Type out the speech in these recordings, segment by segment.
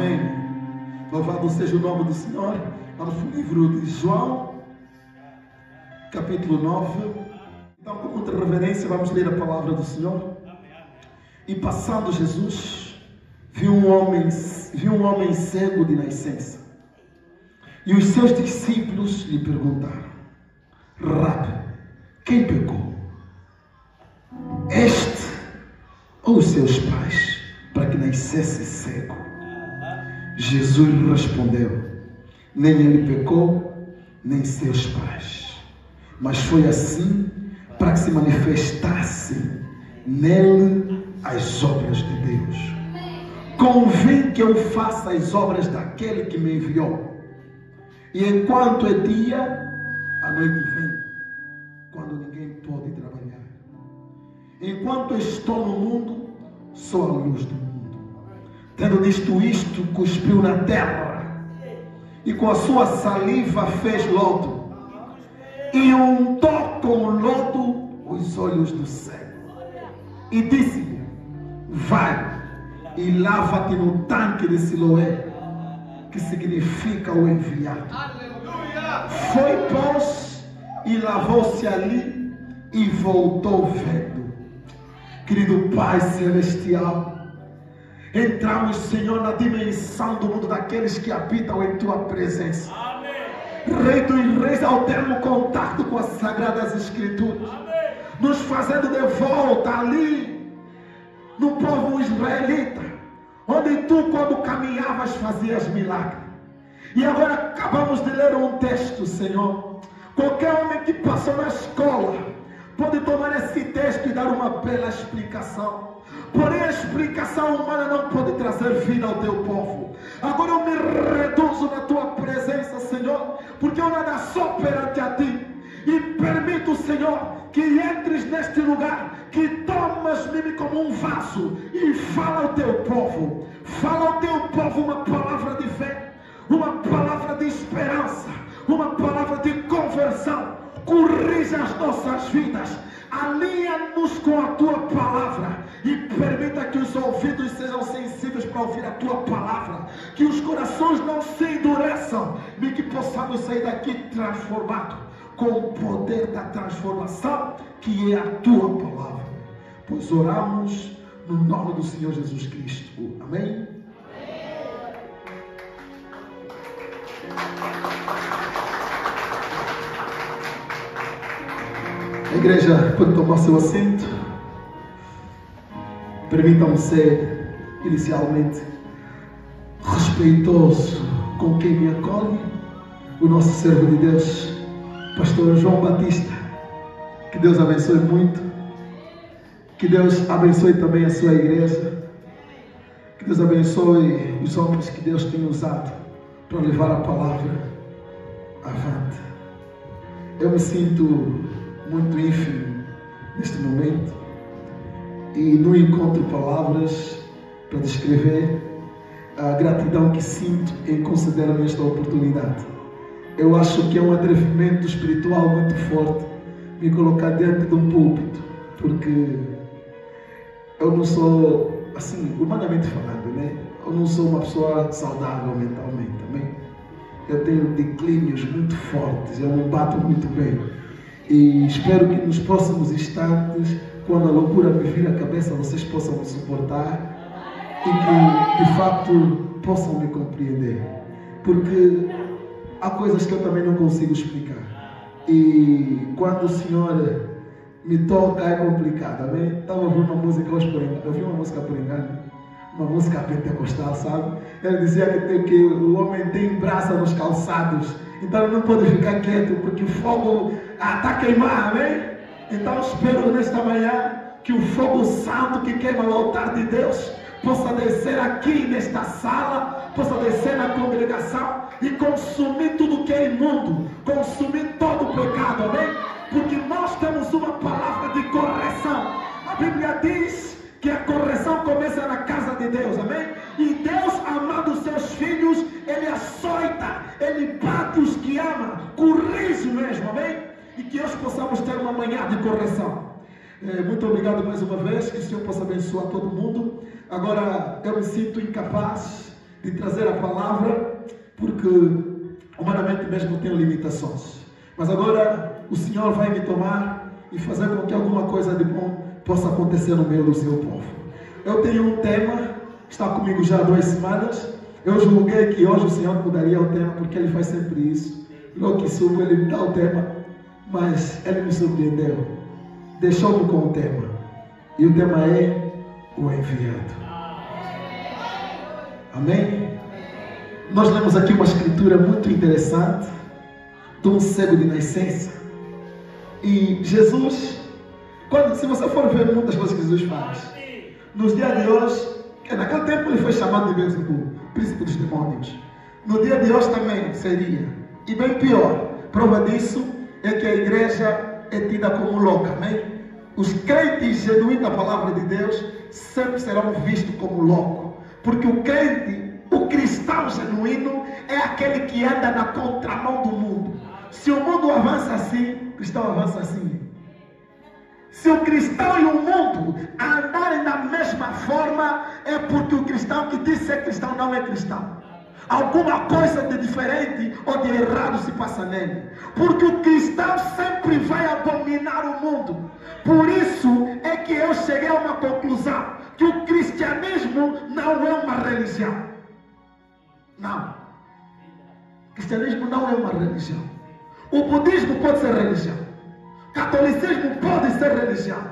Amém. Louvado seja o nome do Senhor. Vamos para o livro de João, capítulo 9. Então, com muita reverência, vamos ler a palavra do Senhor. E passando Jesus, viu um homem cego de nascença. E os seus discípulos lhe perguntaram: Rabi, quem pecou? Este ou os seus pais, para que nascesse cego? Jesus respondeu: nem ele pecou, nem seus pais, mas foi assim para que se manifestassem nele as obras de Deus. Convém que eu faça as obras daquele que me enviou. E enquanto é dia, a noite vem, quando ninguém pode trabalhar. Enquanto estou no mundo, sou a luz do mundo. Tendo dito isto, cuspiu na terra, e com a sua saliva fez lodo, e untou com lodo os olhos do cego. E disse-lhe: vai e lava-te no tanque de Siloé, que significa o enviado. Foi, pois, e lavou-se ali e voltou vendo. Querido Pai Celestial, entramos, Senhor, na dimensão do mundo daqueles que habitam em Tua presença. Amém. Rei dos Reis, ao termo contato com as Sagradas Escrituras. Amém. Nos fazendo de volta ali, no povo israelita, onde Tu, quando caminhavas, fazias milagre. E agora acabamos de ler um texto, Senhor. Qualquer homem que passou na escola pode tomar esse texto e dar uma bela explicação. Porém, a explicação humana não pode trazer vida ao Teu povo. Agora eu me reduzo na Tua presença, Senhor, porque eu nada sou perante a Ti. E permito, Senhor, que entres neste lugar, que tomas-me como um vaso e fala ao Teu povo. Fala ao Teu povo uma palavra de fé, uma palavra de esperança, uma palavra de conversão. Corrija as nossas vidas, alinha-nos com a Tua palavra e permita que os ouvidos sejam sensíveis para ouvir a Tua palavra, que os corações não se endureçam e que possamos sair daqui transformados com o poder da transformação que é a Tua palavra. Pois oramos no nome do Senhor Jesus Cristo. Amém? A igreja pode tomar seu assento. Permitam-me ser inicialmente respeitoso com quem me acolhe, o nosso servo de Deus, pastor João Batista. Que Deus abençoe muito. Que Deus abençoe também a sua igreja. Que Deus abençoe os homens que Deus tem usado para levar a palavra avante. Eu me sinto muito ínfimo neste momento e não encontro palavras para descrever a gratidão que sinto em conceder-me esta oportunidade. Eu acho que é um atrevimento espiritual muito forte me colocar dentro de um púlpito, porque eu não sou, assim, humanamente falando, né? Eu não sou uma pessoa saudável mentalmente, também. Eu tenho declínios muito fortes, eu não bato muito bem. E espero que nos próximos instantes, quando a loucura me vir a cabeça, vocês possam me suportar e que, de facto, possam me compreender. Porque há coisas que eu também não consigo explicar. E quando o Senhor me toca, é complicado, amém? Estava ouvindo uma música hoje por engano. Eu ouvi uma música por engano, uma música pentecostal, sabe? Ele dizia que o homem tem brasa nos calçados, então ele não pode ficar quieto, porque o fogo está queimar, amém? Então espero nesta manhã que o fogo santo que queima no altar de Deus possa descer aqui nesta sala, possa descer na congregação e consumir tudo que é imundo, consumir todo o pecado, amém? Porque nós temos uma palavra de correção. A Bíblia diz que a correção começa na casa de Deus, amém? E Deus, amando os seus filhos, Ele açoita, Ele bate os que ama, corrige mesmo, amém? E que hoje possamos ter uma manhã de correção. Muito obrigado mais uma vez, que o Senhor possa abençoar todo mundo. Agora, eu me sinto incapaz de trazer a palavra, porque humanamente mesmo tenho limitações. Mas agora o Senhor vai me tomar e fazer com que alguma coisa de bom possa acontecer no meio do seu povo. Eu tenho um tema, que está comigo já há 2 semanas. Eu julguei que hoje o Senhor mudaria o tema, porque Ele faz sempre isso. Logo que subo, Ele me dá o tema, mas Ele me surpreendeu. Deixou-me com o tema. E o tema é o enviado. Amém? Nós lemos aqui uma escritura muito interessante de um cego de nascença. E Jesus, se você for ver muitas coisas que Jesus faz, nos dias de hoje, que naquele tempo ele foi chamado de Beelzebul, príncipe dos demônios. No dia de hoje também seria. E bem pior, prova disso é que a igreja é tida como louca, amém? Os crentes genuínos da palavra de Deus sempre serão vistos como loucos. Porque o crente, o cristão genuíno, é aquele que anda na contramão do mundo. Se o mundo avança assim, o cristão avança assim. Se o cristão e o mundo andarem da mesma forma, é porque o cristão que diz ser cristão não é cristão. Alguma coisa de diferente ou de errado se passa nele. Porque o cristão sempre vai abominar o mundo. Por isso é que eu cheguei a uma conclusão, que o cristianismo não é uma religião. Não. O cristianismo não é uma religião. O budismo pode ser religião. O catolicismo pode ser religião.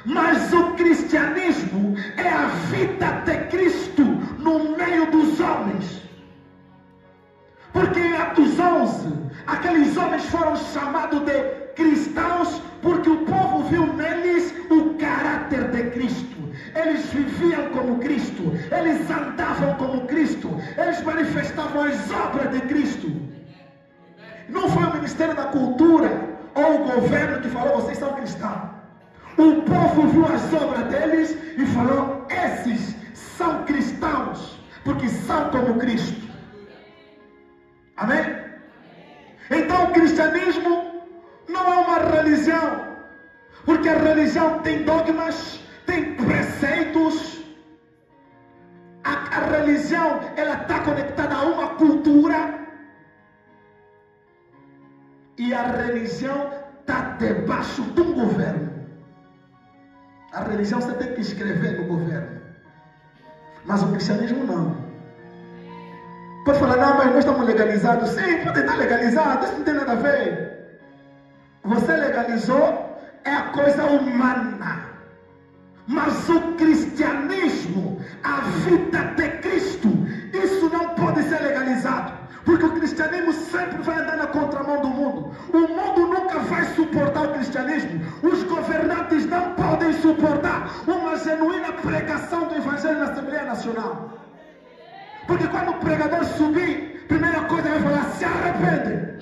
Mas o cristianismo é a vida de Cristo no meio dos homens. Porque em Atos 11, aqueles homens foram chamados de cristãos porque o povo viu neles o caráter de Cristo. Eles viviam como Cristo, eles andavam como Cristo, eles manifestavam as obras de Cristo. Não foi o Ministério da Cultura ou o governo que falou: vocês são cristãos. O povo viu as obras deles e falou: esses são cristãos, porque são como Cristo. Amém? Então o cristianismo não é uma religião, porque a religião tem dogmas, tem preceitos. A religião, ela está conectada a uma cultura, e a religião está debaixo de um governo. A religião você tem que escrever no governo, mas o cristianismo não. Pode falar: não, mas nós estamos legalizados. Sim, pode estar legalizado, isso não tem nada a ver. Você legalizou, é a coisa humana. Mas o cristianismo, a vida de Cristo, isso não pode ser legalizado. Porque o cristianismo sempre vai andar na contramão do mundo. O mundo nunca vai suportar o cristianismo. Os governantes não podem suportar uma genuína pregação do Evangelho na Assembleia Nacional. Porque quando o pregador subir, primeira coisa vai falar: se arrepende.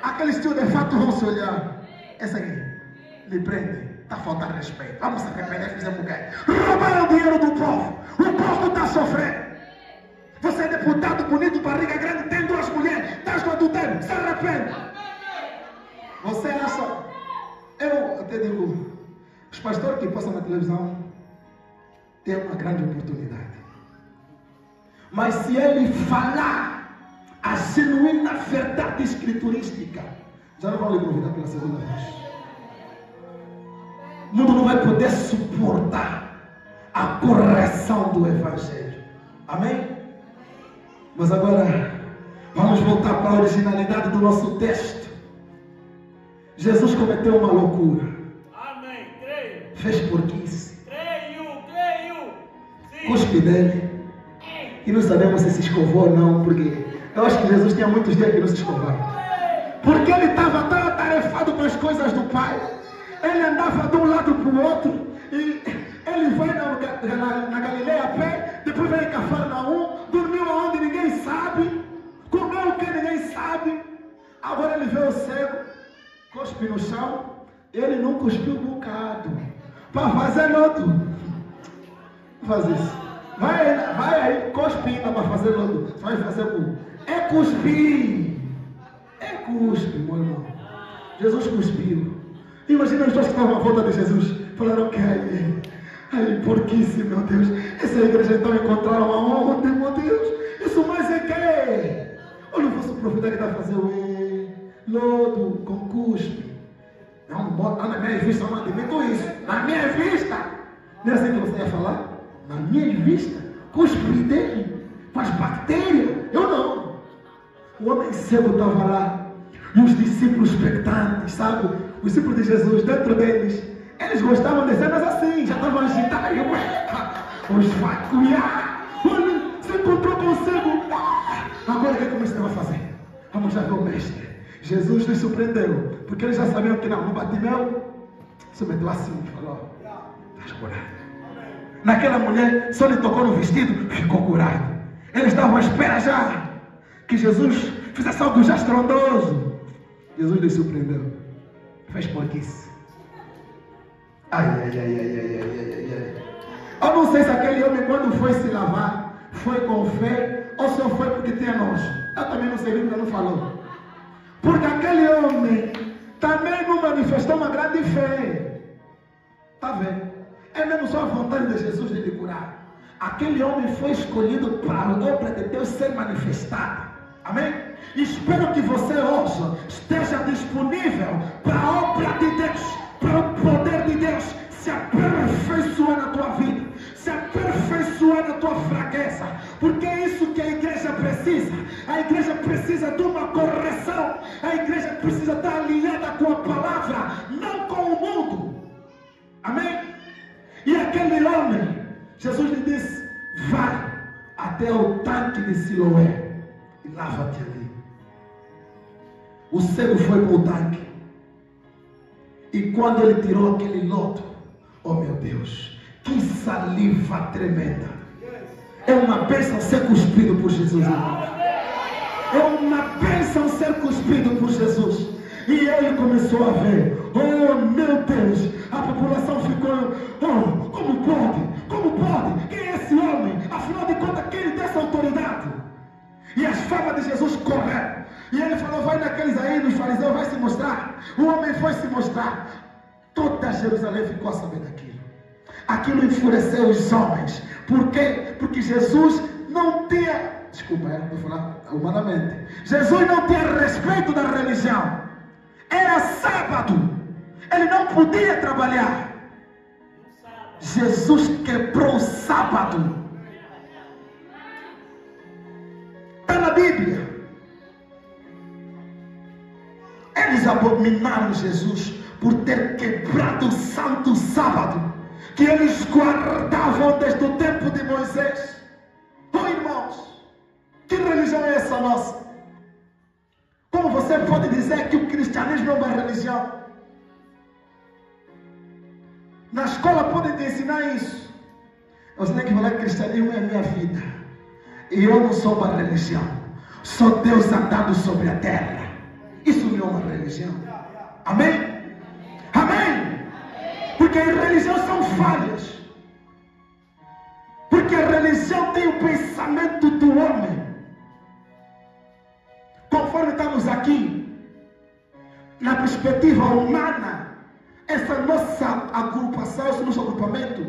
Aqueles tios de fato vão se olhar: essa aqui, lhe prende, está faltando respeito. Vamos se arrepender, fizemos o quê? Roubaram o dinheiro do povo. O povo está sofrendo. Você é deputado bonito, barriga grande, tem 2 mulheres, estás no adultério, se arrepende. Você acha? Eu até digo, os pastores que passam na televisão têm uma grande oportunidade. Mas se ele falar a genuína verdade escriturística, já não vão lhe convidar pela segunda vez. O mundo não vai poder suportar a correção do Evangelho. Amém? Mas agora, vamos voltar para a originalidade do nosso texto. Jesus cometeu uma loucura. Amém, creio. Fez porquice. Creio. Sim. Cuspe dele. E não sabemos se escovou ou não, porque eu acho que Jesus tinha muitos dias que não se escovava. Porque ele estava tão atarefado com as coisas do Pai. Ele andava de um lado para o outro. E ele vai na Galileia a pé, depois vai em Cafarnaum, dormiu aonde ninguém sabe, comeu o que ninguém sabe. Agora ele vê o cego, cospe no chão, ele não cuspiu um bocado. Para fazer lodo. Faz isso. Vai aí, cospe ainda para fazer lodo. Você vai fazer o... É cuspir. É cuspe, meu irmão. Jesus cuspiu. Imagina os dois que estavam à volta de Jesus. Falaram: que aí, porquice, meu Deus. Essa igreja então encontraram aonde, meu Deus? Isso mais é que? Olha o vosso profeta que está a fazer o lodo com cuspe. Não, na minha vista, eu não admito isso. Na minha vista. Não é assim que você ia falar? Na minha vista, cuspe dele, faz bactéria. Eu não. O homem cego estava lá. E os discípulos expectantes, sabe? Os discípulos de Jesus, dentro deles, eles gostavam de cenas assim. Já estavam agitados. Os vacuiar. Olha, se encontrou com o cego. Agora o que eles estão a fazer? Vamos já ver o mestre. Jesus nos surpreendeu. Porque eles já sabiam que não, no Bartimeu se meteu assim e falou: estás curado. Naquela mulher, só lhe tocou no vestido, ficou curado. Eles estavam à espera já que Jesus fizesse algo já estrondoso. Jesus lhe surpreendeu. Fez porquice. Ai. Eu não sei se aquele homem, quando foi se lavar, foi com fé ou só foi porque tinha nojo. Eu também não sei, porque não falou. Porque aquele homem também não manifestou uma grande fé. Está vendo? É mesmo só a vontade de Jesus de lhe curar. Aquele homem foi escolhido para a obra de Deus ser manifestada. Amém? Espero que você hoje esteja disponível para a obra de Deus, para o poder de Deus se aperfeiçoar na tua vida, se aperfeiçoar na tua fraqueza, porque é isso que a igreja precisa. A igreja precisa de uma correção, a igreja precisa estar alinhada com a palavra, não com o mundo. Amém? E aquele homem, Jesus lhe disse: vai até o tanque de Siloé e lava-te ali. O cego foi para o tanque, e quando ele tirou aquele lodo, oh meu Deus, que saliva tremenda! É uma bênção ser cuspido por Jesus. É uma bênção ser cuspido por Jesus. E ele começou a ver: oh meu Deus, a população ficou: oh, como pode? Como pode? Quem é esse homem? Afinal de contas, quem lhe tem essa autoridade? E as famas de Jesus correram. E ele falou: vai naqueles aí, nos fariseus, vai se mostrar. O homem foi se mostrar. Toda Jerusalém ficou a saber daquilo. Aquilo enfureceu os homens. Por quê? Porque Jesus não tinha, desculpa, vou falar humanamente, Jesus não tinha respeito da religião. Era sábado, ele não podia trabalhar. Jesus quebrou o sábado. Está na Bíblia. Eles abominaram Jesus por ter quebrado o santo sábado que eles guardavam desde o tempo de Moisés. Oh irmãos, que religião é essa nossa? Como você pode dizer que o cristianismo é uma religião? Na escola podem te ensinar isso. Você tem que falar que cristianismo é a minha vida. E eu não sou uma religião. Sou Deus andando sobre a terra. Isso não é uma religião. Amém? Amém? Porque as religiões são falhas. Porque a religião tem o pensamento do homem. Conforme estamos aqui, na perspectiva humana, essa nossa agrupação, esse nosso agrupamento,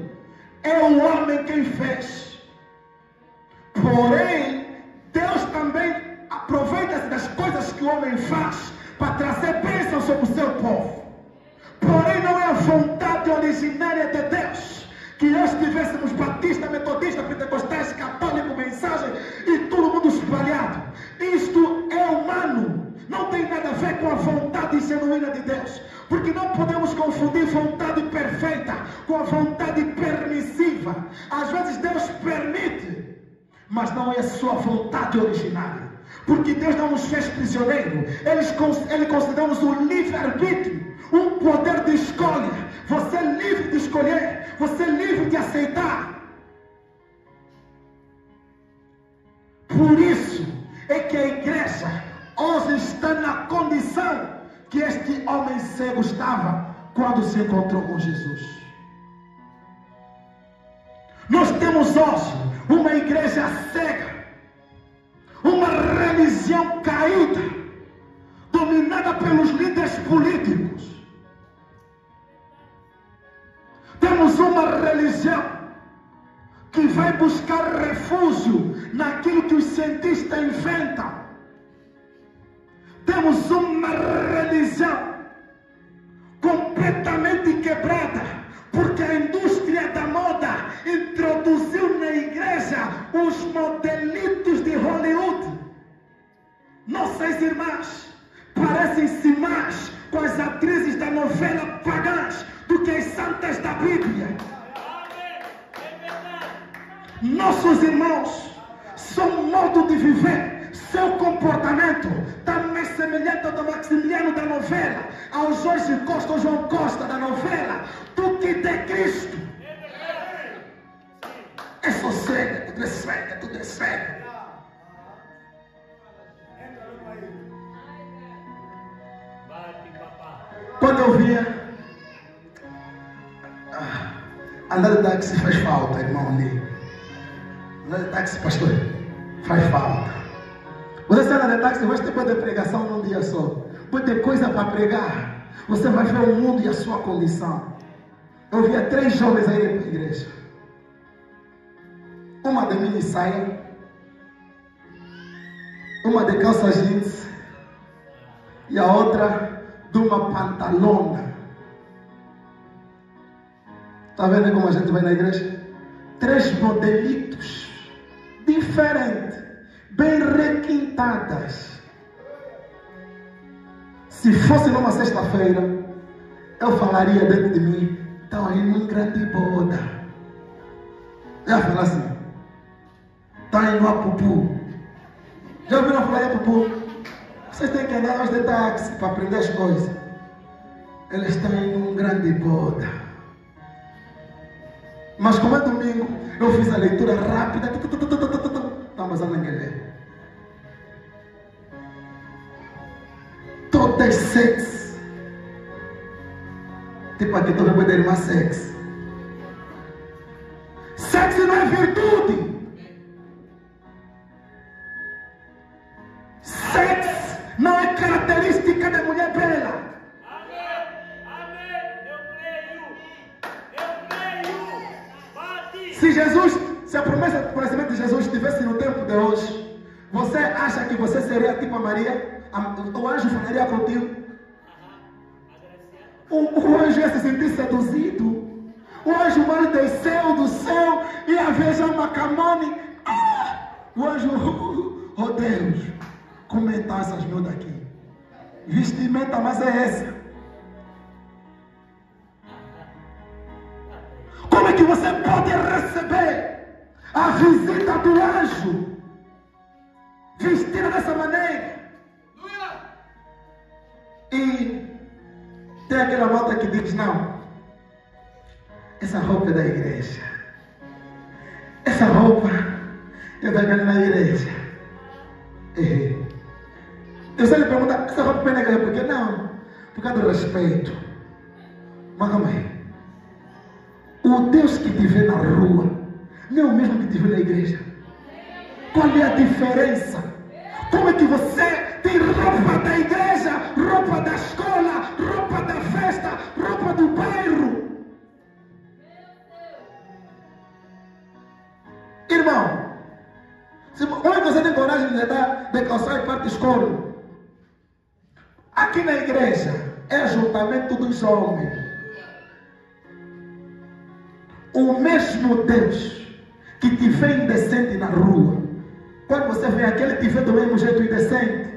é o homem quem fez. Porém, Deus também aproveita-se das coisas que o homem faz para trazer bênção sobre o seu povo. Porém, não é a vontade originária de Deus que nós tivéssemos batista, metodista, pentecostais, católico, mensagem e todo mundo espalhado. Isto é humano, não tem nada a ver com a vontade genuína de Deus, porque não podemos confundir vontade perfeita com a vontade permissiva. Às vezes Deus permite, mas não é sua vontade originária, porque Deus não nos fez prisioneiro. Ele considera-nos um livre-arbítrio, um poder de escolha. Você é livre de escolher, você é livre de aceitar. Por isso é que a igreja hoje está na condição que este homem cego estava quando se encontrou com Jesus. Nós temos hoje uma igreja cega, uma religião caída, dominada pelos líderes políticos. Temos uma religião que vai buscar refúgio naquilo que os cientistas inventam. Temos uma religião completamente quebrada, porque a indústria da moda introduziu na igreja os modelitos de Hollywood. Nossas irmãs parecem-se mais com as atrizes da novela pagãs do que as santas da Bíblia. Nossos irmãos, seu modo de viver, seu comportamento está mais semelhante ao do Maximiliano da novela, ao Jorge Costa ou João Costa da novela, do que de Cristo. É só cega, tudo é cega, tudo é cega. Quando eu via andar de táxi faz falta, irmão ali. Andar de táxi, pastor, faz falta. Você anda de táxi, vai ter poder de pregação num dia só. Pode ter coisa para pregar. Você vai ver o mundo e a sua condição. Eu via 3 jovens aí para a igreja. Uma de mini saia, uma de calça jeans e a outra de uma pantalona. Está vendo como a gente vai na igreja? 3 modelitos diferentes, bem requintadas. Se fosse numa sexta-feira, eu falaria dentro de mim, estão aí num grande boda. Eu ia falar assim, estão aí no Apupu. Já ouviram falar em Apupu? Vocês têm que andar mais de táxi para aprender as coisas. Eles estão aí num grande boda. Mas como é domingo, eu fiz a leitura rápida. Não, mas eu não ler. Todas sexo. Tipo aqui, todo mundo irmã sexo. Sexo não é virtude. Sexo não é característica da mulher bela. Se Jesus, se a promessa do conhecimento de Jesus estivesse no tempo de hoje, você acha que você seria tipo a Maria? O anjo falaria contigo? O anjo ia se sentir seduzido. O anjo mais desceu do céu e ia ver uma camone. O anjo, oh Deus, como está essas miúdas aqui? Vestimenta, mas é essa. Como é que você pode receber a visita do anjo vestida dessa maneira? E tem aquela volta que diz, não, essa roupa é da igreja. Essa roupa eu pego na igreja. Eu só lhe pergunto, essa roupa é da igreja, por que não? Por causa do respeito. Mas calma aí. O Deus que te vê na rua não é o mesmo que te vê na igreja. Qual é a diferença? Como é que você tem roupa da igreja, roupa da escola, roupa da festa, roupa do bairro? Irmão, como é que você tem coragem de calçar em parte escura? Aqui na igreja é ajuntamento dos homens. O mesmo Deus que te vê indecente na rua, quando você vê aqui, ele te vê do mesmo jeito indecente.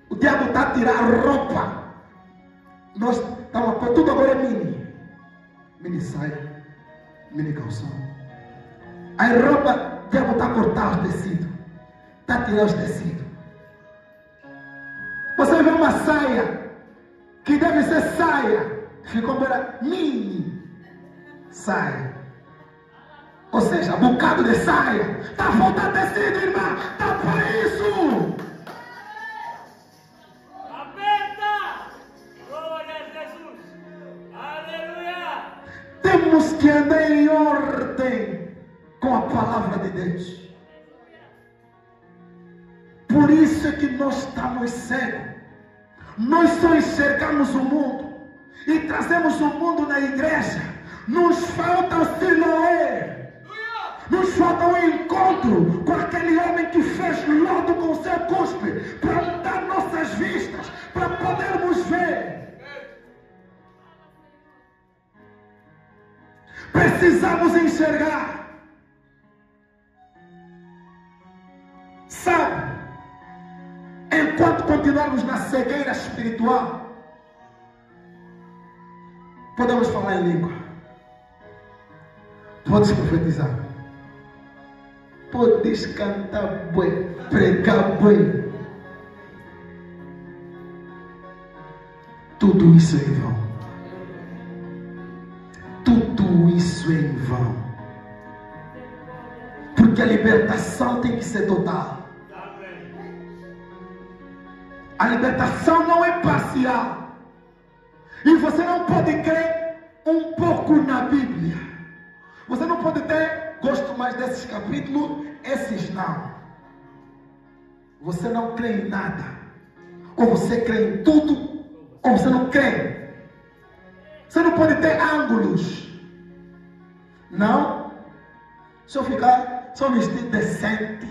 O diabo está a tirar a roupa. Nós estamos, tudo agora é mini. Mini saia, mini calção. A roupa, o diabo está a cortar os tecidos. Está a tirar os tecidos. Você vê uma saia, que deve ser saia, ficou para mini saia. Ou seja, bocado de saia. Está faltando tecido, irmã. Está para isso. Aperta! Glória a Jesus. Aleluia. Temos que andar em ordem com a palavra de Deus. Por isso é que nós estamos cegos. Nós só enxergamos o mundo e trazemos o mundo na igreja Nos falta o Siloé. Nos falta um encontro com aquele homem que fez lodo com o seu cuspe para mudar nossas vistas, para podermos ver. Precisamos enxergar. Sabe, enquanto continuarmos na cegueira espiritual, podemos falar em língua, podes profetizar, podes cantar bem, pregar bem. Tudo isso é em vão. Tudo isso é em vão. Porque a libertação tem que ser total. A libertação não é parcial. E você não pode crer um pouco na Bíblia. Você não pode ter, gosto mais desses capítulos, esses não. Você não crê em nada. Ou você crê em tudo, ou você não crê. Você não pode ter ângulos. Não. Se eu ficar só vestido decente,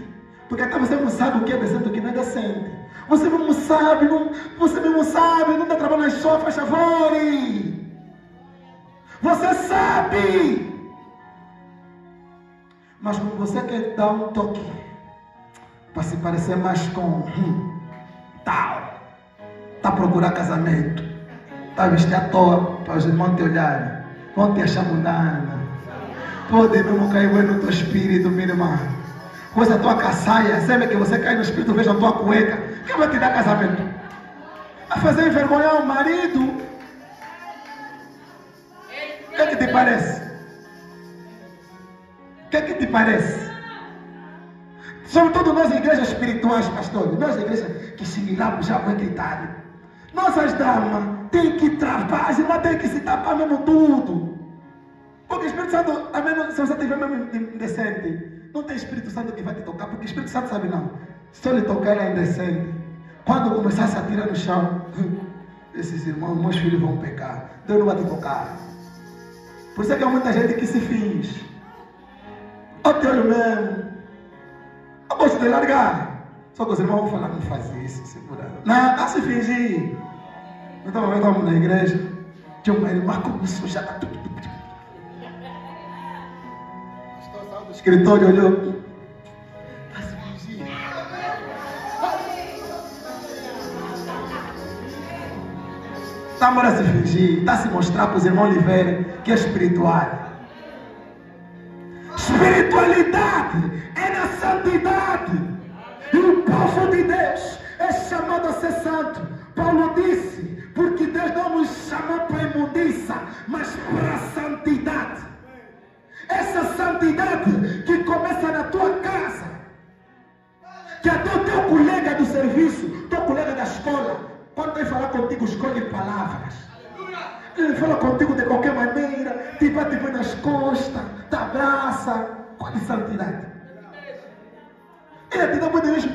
porque até você não sabe o que é decente e o que não é decente. Você mesmo sabe, não dá trabalho nas sofas, favor. Você sabe. Mas quando você quer dar um toque, para se parecer mais com tal, está a procurar casamento, está a vestir à toa, para os irmãos te olharem, vão te achar mundana. Pode mesmo cair no teu espírito, minha irmã. Coisa a tua caçaia, sabe que você cai no espírito, veja a tua cueca. Quem vai te dar casamento? A fazer envergonhar o marido? O que é que te parece? O que é que te parece? Sobretudo nós igrejas espirituais, pastores, nós igrejas que similamos já com gritado. Nossas damas têm que travar, as irmãs têm que se tapar mesmo tudo. Porque o Espírito Santo, também, se você estiver mesmo indecente, não tem Espírito Santo que vai te tocar, porque o Espírito Santo sabe não. Se eu lhe tocar é indecente. Quando começasse a tirar no chão, esses irmãos, meus filhos vão pecar. Deus não vai te tocar. Por isso é que há muita gente que se finge. Eu te olho mesmo. Eu gosto de largar. Só que os irmãos vão falar, não faz isso, segura. Não, está se fingir. Eu estava vendo na igreja, tinha uma irmã como suja. O escritório olhou. Está se fingir. Está a se fingir, está a se mostrar para os irmãos lhe verem que é espiritual. Espiritualidade é na santidade. E o povo de Deus é chamado a ser santo. Paulo disse, porque Deus não nos chamou para imundiça, mas para a santidade. Essa santidade que começa na tua casa, que até o teu colega do serviço, teu colega da escola, quando vai falar contigo, escolhe palavras. Ele fala contigo de qualquer maneira, te bate nas costas, te abraça. Qual é santidade? Ele te dá muito beijo.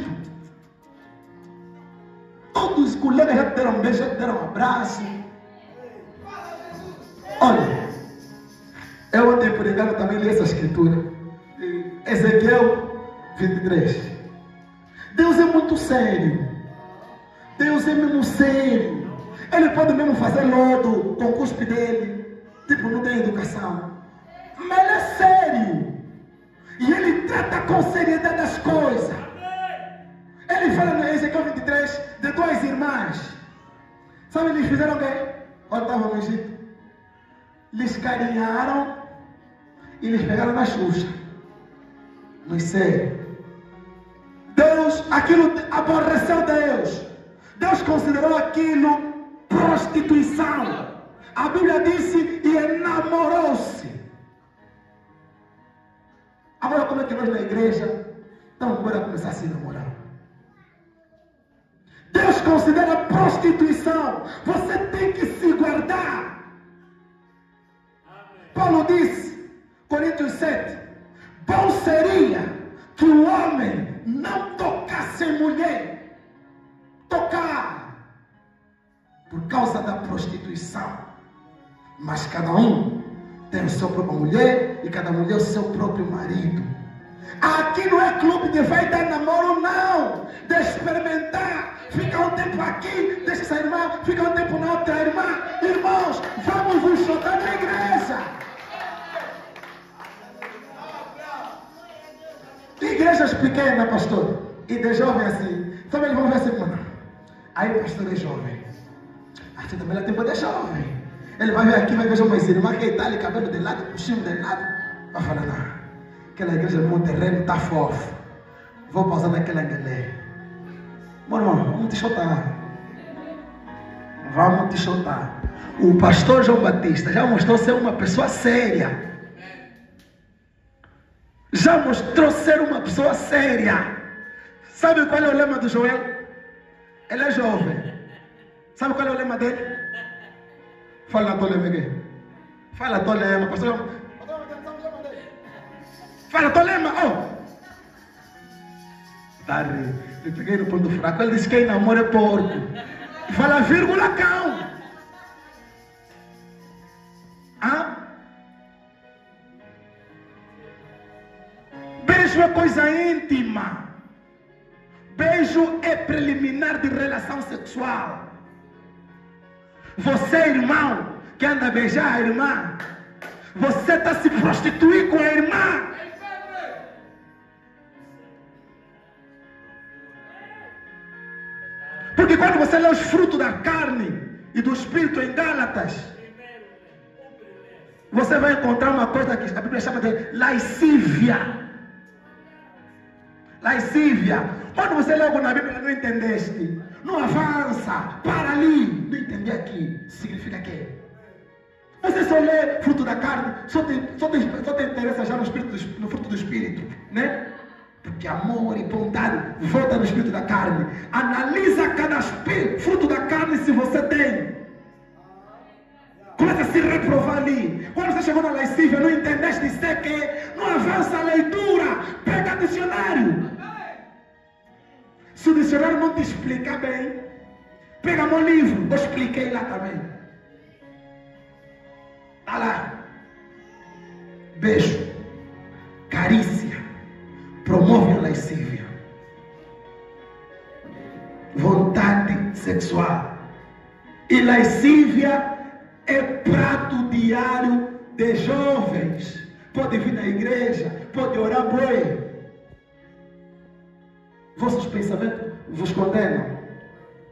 Todos os colegas já te deram um beijo, já te deram um abraço. Olha, eu ontem por engano também li essa escritura. Ezequiel 23. Deus é muito sério. Deus é mesmo sério. Ele pode mesmo fazer lodo com o cuspe dele. Tipo, não tem educação. Mas ele é sério. E ele trata com seriedade as coisas. Ele fala no Ezequiel 23 de duas irmãs. Sabe, eles fizeram o quê? Quando estavam no Egito, lhes carinharam e lhes pegaram na Xuxa. Não sei. Deus, aquilo aborreceu Deus. Deus considerou aquilo prostituição. A Bíblia disse e enamorou-se. Agora como é que nós na igreja estamos agora a começar a se namorar? Deus considera prostituição. Você tem que se guardar. Paulo disse, Coríntios 7, bom seria que o homem não tocasse em mulher. Tocar por causa da prostituição. Mas cada um tem a sua própria mulher e cada mulher o seu próprio marido. Aqui não é clube de vai dar namoro, não. De experimentar. Fica um tempo aqui, deixa essa irmã, fica um tempo na outra irmã. Irmãos, vamos nos soltar na igreja. Igrejas pequenas, pastor, e de jovem assim. Sabe, eles vão ver assim, mano. Aí o pastor é jovem. A gente também é tempo de jovem. Ele vai ver aqui, vai ver umas irmãs que está ali, cabelo de lado, puxinho de lado. Vai falar, não, aquela igreja no meu terreno está fofo. Vou pausar naquela angelé. Bom, irmão, vamos te chutar. Vamos te chutar. O pastor João Batista já mostrou ser uma pessoa séria. Já mostrou ser uma pessoa séria. Sabe qual é o lema do Joel? Ele é jovem. Sabe qual é o lema dele? Fala a tua lema aqui. Fala a tua lema, pastor. Fala a tua lema. Oh. Tá, eu peguei no ponto fraco. Ele disse que quem namora é porco. Fala vírgula cão. Ah? Beijo é coisa íntima. Beijo é preliminar de relação sexual. Você, irmão, que anda a beijar a irmã, você está se prostituindo com a irmã. Porque quando você lê os frutos da carne e do espírito em Gálatas, você vai encontrar uma coisa que a Bíblia chama de lascívia. Lascívia. Quando você lê algo na Bíblia e não entendeste, não avança, para ali. Não entendi aqui. Significa que você só lê fruto da carne, só te interessa já no fruto do Espírito, né? Porque amor e bondade volta no espírito da carne. Analisa cada fruto da carne se você tem. Começa a se reprovar ali. Quando você chegou na lascívia, não entendeste dizer que não avança a leitura. Pega dicionário. Se o dicionário não te explicar bem, pega meu livro, eu expliquei lá também. Está lá. Beijo, carícia, promove a lascívia, vontade sexual. E lascívia é prato diário de jovens. Pode vir na igreja, pode orar boi. Vossos pensamentos vos condenam.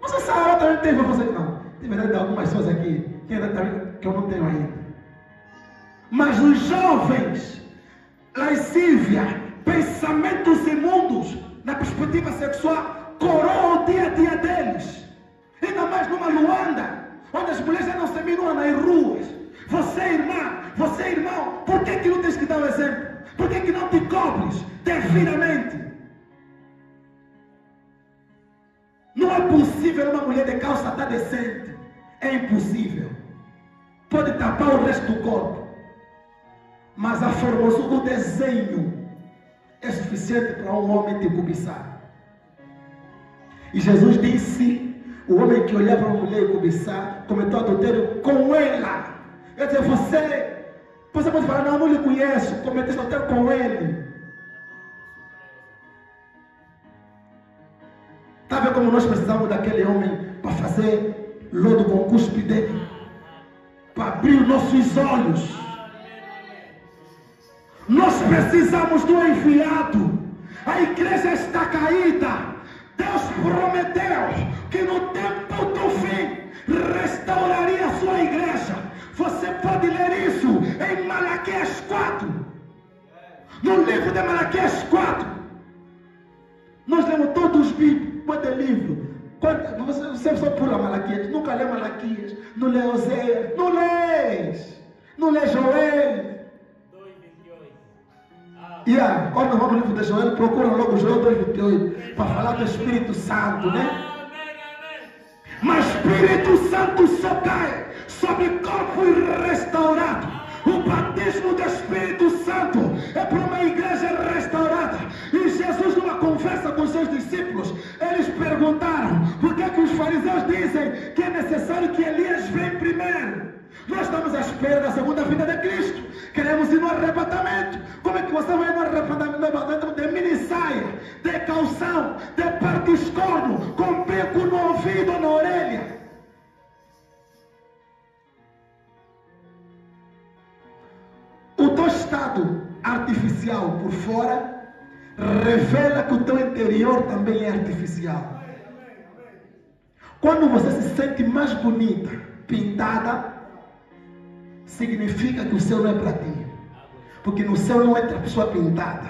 Você sabe, também tem para você. Não, tem verdade algumas pessoas aqui que eu não tenho ainda. Mas os jovens, lascívia, pensamentos imundos na perspectiva sexual, coroam o dia a dia deles. Ainda mais numa Luanda, onde as mulheres já não se minuam nas ruas. Você, irmã, você, irmão, por que não tens que dar o exemplo? Por que não te cobres devidamente? Não é possível uma mulher de calça estar decente. É impossível. Pode tapar o resto do corpo. Mas a formosura do desenho é suficiente para um homem te cobiçar. E Jesus disse, o homem que olhar para uma mulher e cobiçar, cometeu adultério com ela. Quer dizer, você pode falar, não lhe conheço, cometeu adultério com ele. Está vendo como nós precisamos daquele homem para fazer lodo com o cuspe dele? Para abrir os nossos olhos. Nós precisamos do enviado. A igreja está caída. Deus prometeu que no tempo do fim restauraria a sua igreja. Você pode ler isso em Malaquias 4. No livro de Malaquias 4. Nós lemos todos os bíblicos. Quanto é livro? Você só pula Malaquias. Nunca lê Malaquias. Não lê Oséias. Não lês. Não lê Joel. Quando vamos no livro de Joel, procura logo Joel 2:28 para falar do Espírito Santo, né? Mas Espírito Santo só cai sobre corpo restaurado. O batismo do Espírito Santo é para uma igreja restaurada. E Jesus, numa conversa com seus discípulos, eles perguntaram por que os fariseus dizem que é necessário que Elias venha primeiro. morrer. Nós estamos à espera da segunda vinda de Cristo. Queremos ir no arrebatamento. Como é que você vai no arrebatamento de mini saia, de calção, de partiscorno, com beco no ouvido ou na orelha? O teu estado artificial por fora revela que o teu interior também é artificial. Quando você se sente mais bonita, pintada, significa que o céu não é para ti. Porque no céu não entra pessoa pintada.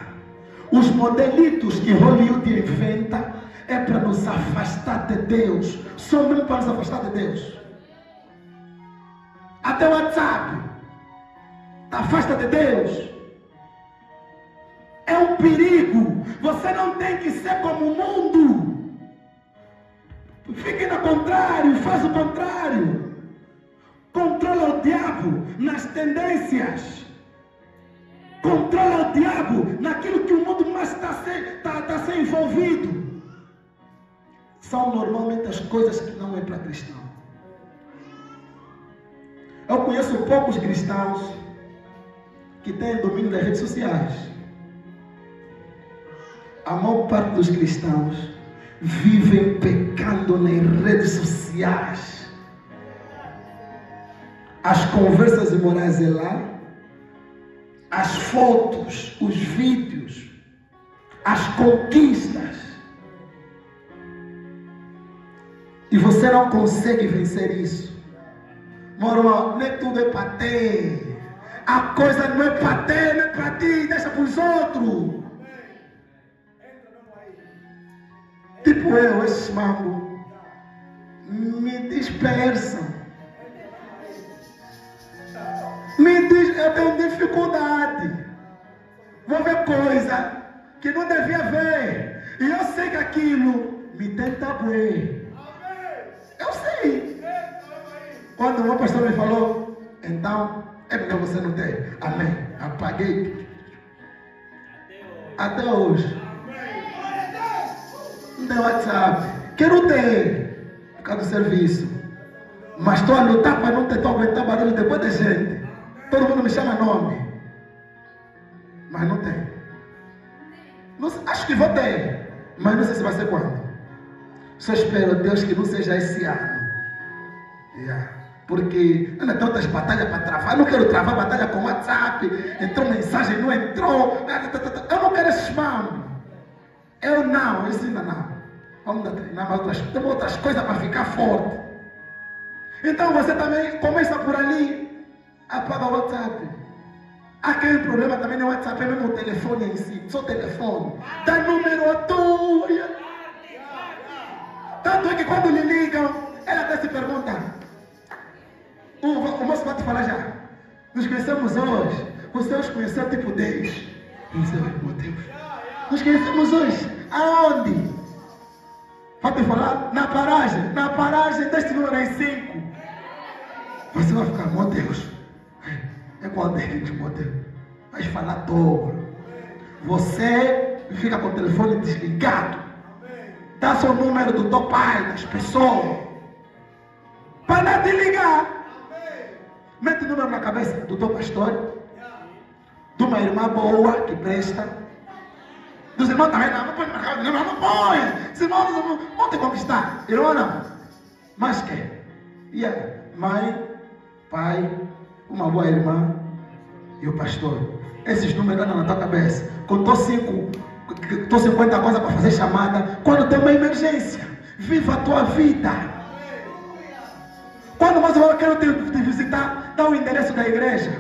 Os modelitos que Hollywood inventa é para nos afastar de Deus. Só mesmo para nos afastar de Deus. Até o WhatsApp te afasta de Deus. É um perigo. Você não tem que ser como o mundo. Fique no contrário, faz o contrário. Controla o diabo nas tendências. Controla o diabo naquilo que o mundo mais está sendo envolvido. São normalmente as coisas que não é para cristão. Eu conheço poucos cristãos que têm domínio das redes sociais. A maior parte dos cristãos vivem pecando nas redes sociais. As conversas imorais é lá, as fotos, os vídeos, as conquistas. E você não consegue vencer isso. Meu irmão, nem tudo é para ter. A coisa não é para ter, não é para ti, deixa para os outros. Tipo eu, esses mambos me dispersam. Eu tenho dificuldade. Vou ver coisa que não devia ver. E eu sei que aquilo me tenta ver. Eu sei. Quando o meu pastor me falou, então é melhor você não ter. Amém. Apaguei. Até hoje. Não tem WhatsApp. Quero ter. Por causa do serviço. Mas estou a lutar para não ter, estou a aguentar barulho depois de gente. Todo mundo me chama nome. Mas não tem. Não, acho que vou ter. Mas não sei se vai ser quando. Só espero, Deus, que não seja esse ano. Porque ainda tem outras batalhas para travar. Eu não quero travar batalha com WhatsApp. Entrou mensagem, não entrou. Eu não quero esses mambos. Eu não, isso ainda não. Vamos treinar, mas tem outras coisas para ficar forte. Então você também começa por ali. Apaga o WhatsApp. Aquele problema também não é o WhatsApp, é mesmo o telefone em si. Só o telefone. Dá número à toa. Tanto é que quando lhe ligam, ela até se pergunta. O moço vai te falar já. Nos conhecemos hoje. Você os conheceu tipo 10. Meu Deus. Nos conhecemos hoje. Aonde? Vai te falar? Na paragem. Na paragem deste número em 5. Você vai ficar, meu Deus. É quando é gente, meu Deus. Vai falar dobro. Você fica com o telefone desligado. Dá seu número do teu pai, das pessoas. Para te ligar. Mete o número na cabeça do teu pastor. De uma irmã boa que presta. Dos irmãos também não põe na cabeça. Não põe. Os irmãos não tem como estar. Irmão não. Mas que? Mãe, pai, uma boa irmã e o pastor. Esses números andam na tua cabeça. Contou 50 coisas para fazer chamada. Quando tem uma emergência, viva a tua vida. Quando você vai querer te visitar, dá o endereço da igreja.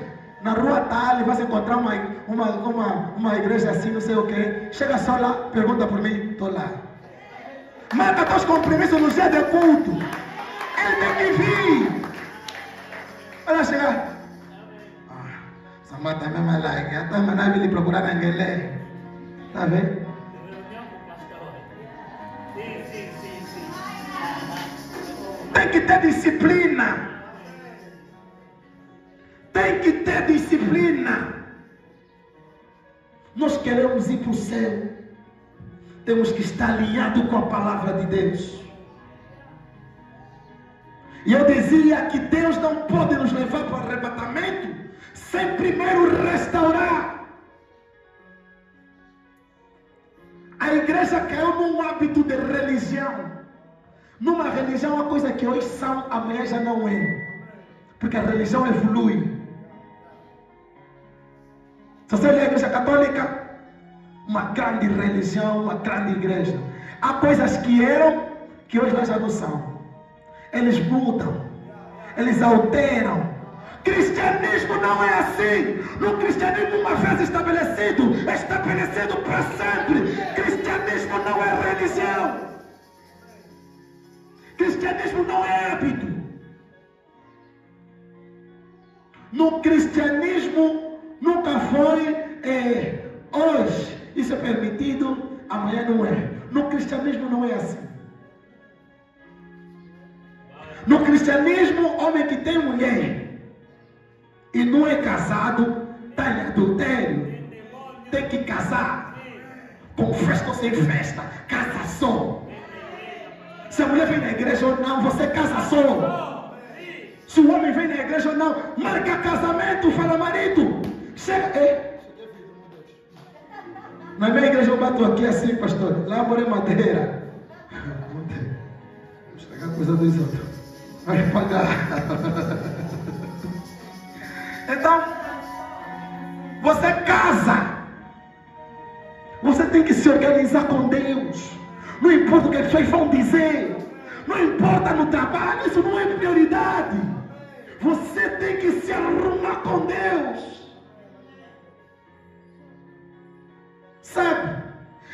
Na rua tal, vai encontrar uma igreja assim, não sei o que. Chega só lá, pergunta por mim, estou lá. Marca teus compromissos no dia de culto. Ele tem que vir. Olha chegar. Samata mesmo like. Até mandar ele procurar na Angelé. Tá vendo? Tem que ter disciplina. Tem que ter disciplina. Nós queremos ir para o céu. Temos que estar alinhados com a palavra de Deus. E eu dizia que Deus não pode nos levar para o arrebatamento sem primeiro restaurar. A igreja caiu num hábito de religião. Numa religião, uma coisa que hoje são, amanhã já não é. Porque a religião evolui. Se você olhar a igreja católica, uma grande religião, uma grande igreja. Há coisas que eram, que hoje já não são. Eles mudam, eles alteram. Cristianismo não é assim. No cristianismo, uma vez estabelecido para sempre. Cristianismo não é religião. Cristianismo não é hábito. No cristianismo nunca foi hoje isso é permitido, amanhã não é. No cristianismo não é assim. No cristianismo, homem que tem mulher e não é casado, está em adultério, tem que casar, com festa ou sem festa, casa só. Se a mulher vem na igreja ou não, você casa só. Se o homem vem na igreja ou não, marca casamento, fala marido. Chega. Na minha igreja eu bato aqui assim, pastor. Lá eu morei madeira. Vou estragar a coisa dos outros. Vai pagar. Então, você casa. Você tem que se organizar com Deus. Não importa o que as pessoas vão dizer. Não importa no trabalho, isso não é prioridade. Você tem que se arrumar com Deus. Sabe?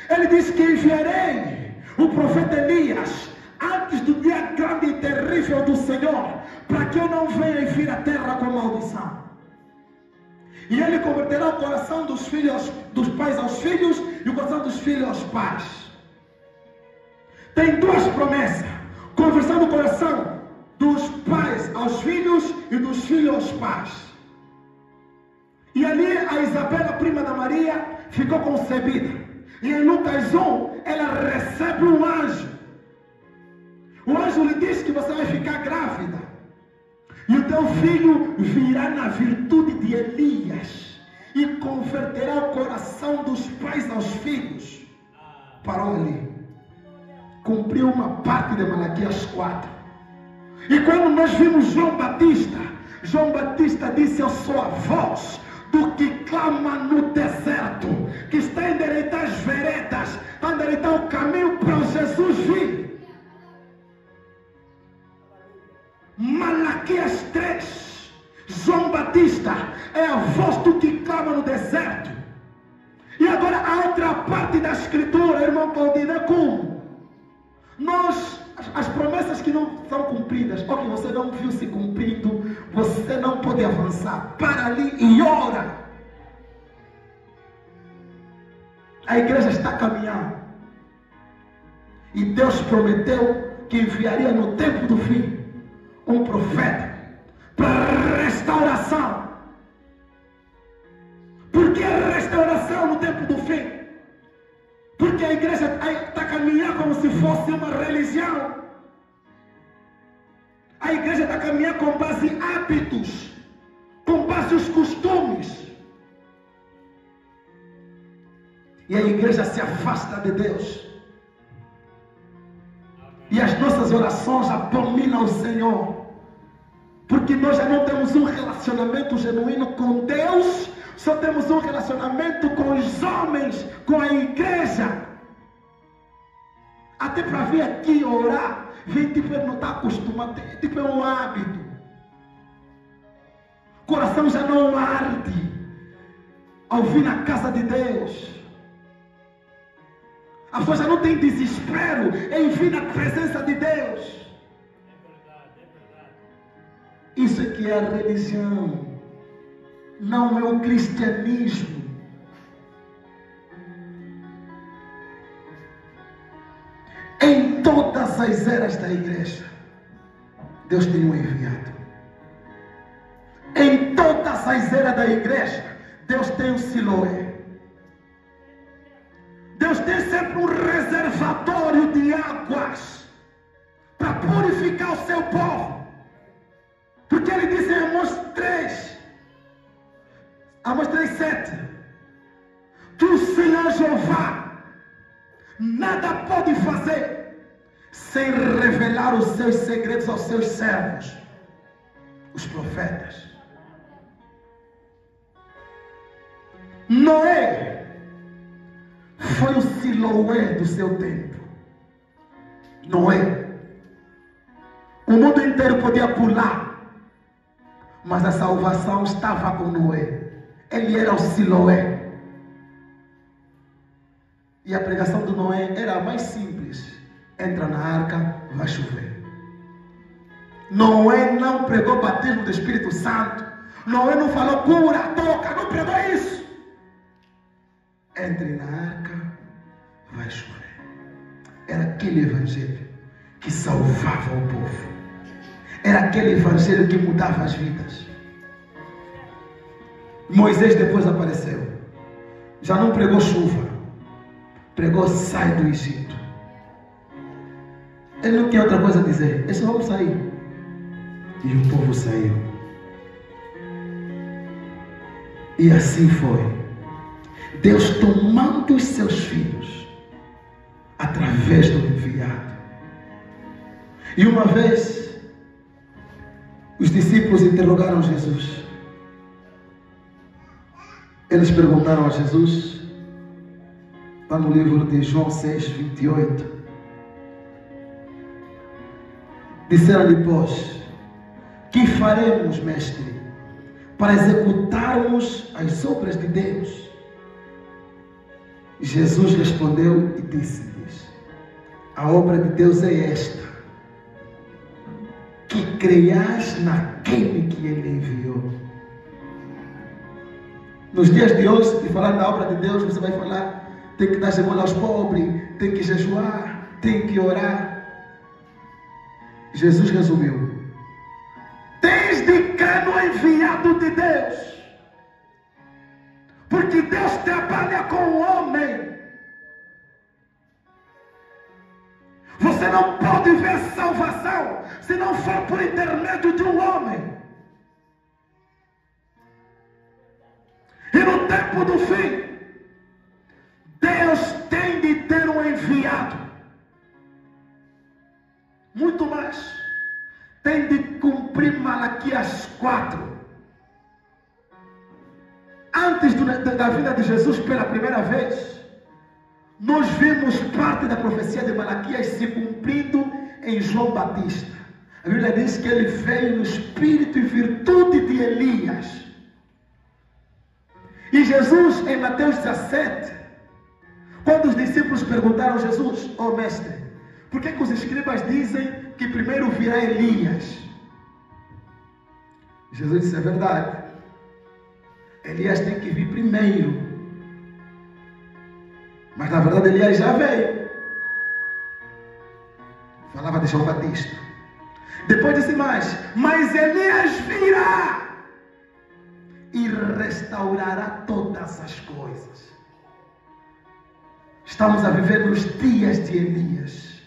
Ele disse que enviarei o profeta Elias antes do dia grande e terrível do Senhor, para que eu não venha e vir a terra com maldição. E ele converterá o coração dos filhos, dos pais aos filhos, e o coração dos filhos aos pais. Tem duas promessas: conversão do coração dos pais aos filhos e dos filhos aos pais. E ali a Isabela, prima da Maria, ficou concebida. E em Lucas 1, ela recebe um anjo. O anjo lhe diz que você vai ficar grávida. E o teu filho virá na virtude de Elias e converterá o coração dos pais aos filhos. Parou ali. Cumpriu uma parte de Malaquias 4. E quando nós vimos João Batista disse: eu sou a voz do que clama no deserto, que está a endireitar as veredas, está a endireitar o caminho para Jesus vir. Malaquias 3, João Batista é a voz do que clama no deserto. E agora a outra parte da escritura, irmão Claudinei, como nós, as promessas que não são cumpridas, ou que você não viu se cumprindo, você não pode avançar. Para ali e ora. A igreja está caminhando. E Deus prometeu que enviaria no tempo do fim um profeta para restauração. Por que a restauração no tempo do fim? Porque a igreja está caminhando como se fosse uma religião. A igreja está caminhando com base em hábitos, com base nos costumes. E a igreja se afasta de Deus. E as nossas orações abominam o Senhor. Porque nós já não temos um relacionamento genuíno com Deus. Só temos um relacionamento com os homens, com a igreja. Até para vir aqui orar, vem tipo, ele não está acostumado, tipo é um hábito. O coração já não arde ao vir na casa de Deus. A pessoa já não tem desespero em vir na presença de Deus. É verdade. Isso é que é a religião. Não é o cristianismo. Em todas as eras da igreja, Deus tem um enviado. Em todas as eras da igreja, Deus tem um Siloé. Deus tem sempre um reservatório de águas para purificar o seu povo. Amós 3:7. Que o Senhor Jeová nada pode fazer sem revelar os seus segredos aos seus servos, os profetas. Noé foi o Siloé do seu tempo. Noé. O mundo inteiro podia pular, mas a salvação estava com Noé. Ele era o Siloé. E a pregação de Noé era a mais simples. Entra na arca, vai chover. Noé não pregou batismo do Espírito Santo. Noé não falou cura, toca, não pregou isso. Entre na arca, vai chover. Era aquele evangelho que salvava o povo. Era aquele evangelho que mudava as vidas. Moisés depois apareceu. Já não pregou chuva. Pregou sai do Egito. Ele não tinha outra coisa a dizer. Eles só vamos sair. E o povo saiu. E assim foi. Deus tomando os seus filhos através do enviado. E uma vez os discípulos interrogaram Jesus. Eles perguntaram a Jesus, está no livro de João 6:28. Disseram-lhe, pois, que faremos, mestre, para executarmos as obras de Deus? Jesus respondeu e disse-lhes, a obra de Deus é esta, que creias naquele que Ele enviou. Nos dias de hoje, de falar da obra de Deus, você vai falar, tem que dar esmola aos pobres, tem que jejuar, tem que orar. Jesus resumiu, tens de crer no enviado de Deus, porque Deus trabalha com o homem. Você não pode ver salvação se não for por intermédio de um homem. E no tempo do fim, Deus tem de ter um enviado. Muito mais. Tem de cumprir Malaquias 4. Antes da vinda de Jesus pela primeira vez, nós vimos parte da profecia de Malaquias se cumprindo em João Batista. A Bíblia diz que ele veio no espírito e virtude de Elias. E Jesus, em Mateus 17, quando os discípulos perguntaram a Jesus, ó mestre, por que os escribas dizem que primeiro virá Elias? Jesus disse, é verdade. Elias tem que vir primeiro. Mas na verdade Elias já veio. Falava de João Batista. Depois disse mais, mas Elias virá e restaurará todas as coisas. Estamos a viver nos dias de Elias.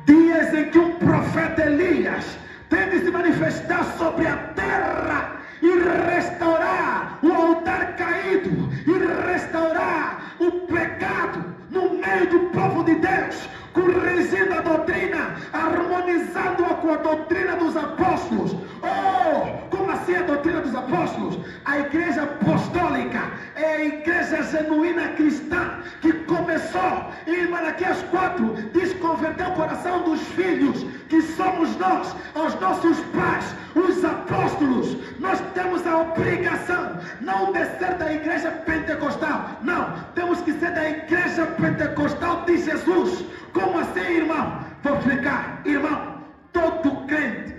Dias em que um profeta Elias tem de se manifestar sobre a terra e restaurar o altar caído, e restaurar o pecado no meio do povo de Deus, corrigindo a doutrina, harmonizando-a com a doutrina dos apóstolos. Oh, como assim a doutrina dos apóstolos? A igreja apostólica é a igreja genuína cristã que começou em Malaquias 4, diz converter o coração dos filhos, que somos nós, aos nossos pais, os apóstolos. Nós temos a obrigação não de ser da igreja pentecostal, não, temos que ser da igreja pentecostal de Jesus. Como assim, irmão? Vou explicar, irmão. Todo crente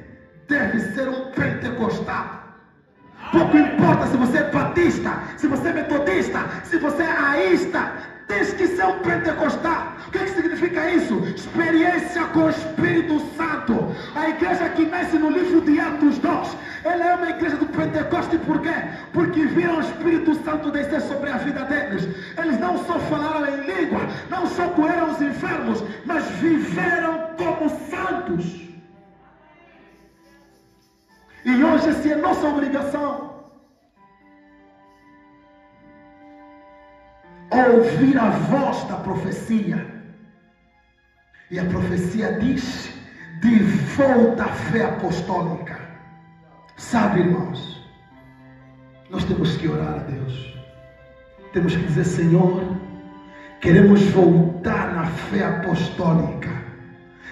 deve ser um pentecostal. Pouco importa se você é batista, se você é metodista, se você é aísta, tens que ser um pentecostal. O que significa isso? Experiência com o Espírito Santo. A igreja que nasce no livro de Atos 2, ela é uma igreja do Pentecoste. Por quê? Porque viram o Espírito Santo descer sobre a vida deles. Eles não só falaram em língua, não só curaram os enfermos, mas viveram como santos. E hoje essa é nossa obrigação. ouvir a voz da profecia. E a profecia diz de volta à fé apostólica. Sabe, irmãos, nós temos que orar a Deus. Temos que dizer: Senhor, queremos voltar na fé apostólica.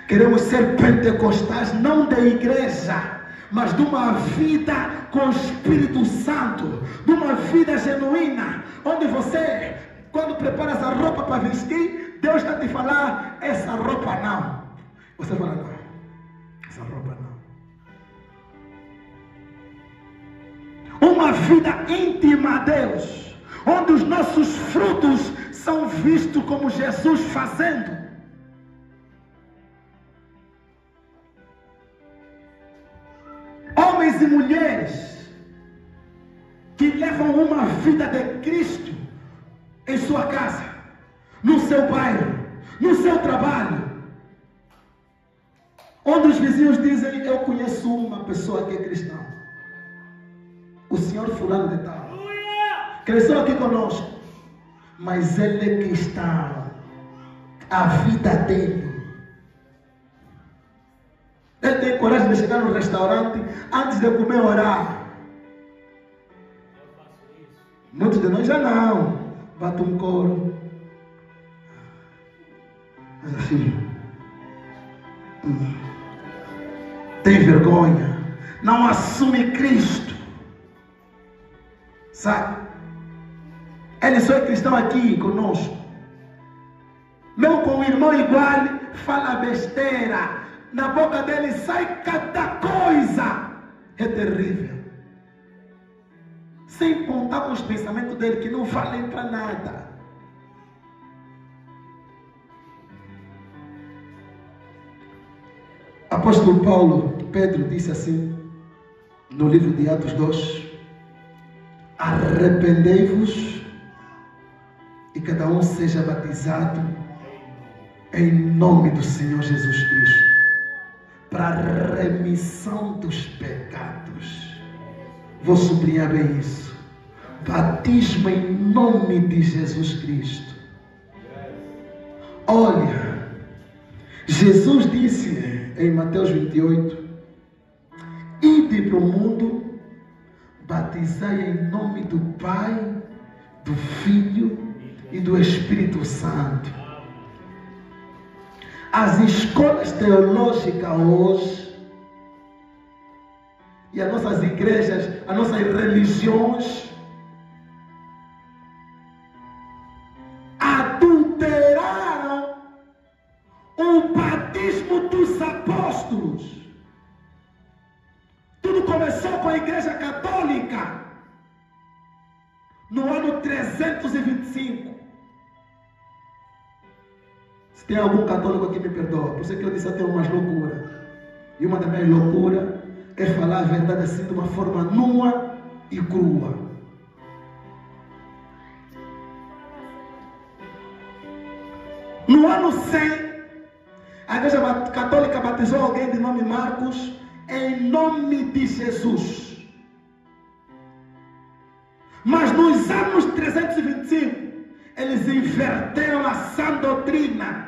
Queremos ser pentecostais, não da igreja, mas de uma vida com o Espírito Santo, de uma vida genuína, onde você, quando preparas a roupa para vestir, Deus está te falar: essa roupa não. Você fala: não, essa roupa não. Uma vida íntima a Deus, onde os nossos frutos são vistos como Jesus fazendo. Homens e mulheres que levam uma vida de Cristo em sua casa, no seu bairro, no seu trabalho, onde os vizinhos dizem: eu conheço uma pessoa que é cristã, o senhor fulano de tal, cresceu aqui conosco, mas ele é cristão. A vida dele, ele tem coragem de chegar no restaurante antes de comer, orar. Muitos de nós já não. Bate um coro. Mas assim, tem vergonha. Não assume Cristo. Sabe? Ele só é cristão aqui conosco. Meu com o irmão igual, fala besteira. Na boca dele sai cada coisa. É terrível. Sem contar com os pensamentos dele, que não valem para nada. Apóstolo Paulo, Pedro disse assim, no livro de Atos 2: arrependei-vos e cada um seja batizado em nome do Senhor Jesus Cristo, para a remissão dos pecados. Vou sublinhar bem isso. Batismo em nome de Jesus Cristo. Olha, Jesus disse em Mateus 28: ide para o mundo, batizai em nome do Pai, do Filho e do Espírito Santo. As escolas teológicas hoje e as nossas igrejas, as nossas religiões, adulteraram o batismo dos apóstolos. Tudo começou com a Igreja Católica no ano 325. Se tem algum católico aqui, me perdoa. Por isso que eu disse até umas loucuras. E uma das minhas loucuras é falar a verdade assim de uma forma nua e crua. No ano 100, a Igreja Católica batizou alguém de nome Marcos em nome de Jesus. Mas nos anos 325, eles inverteram a sã doutrina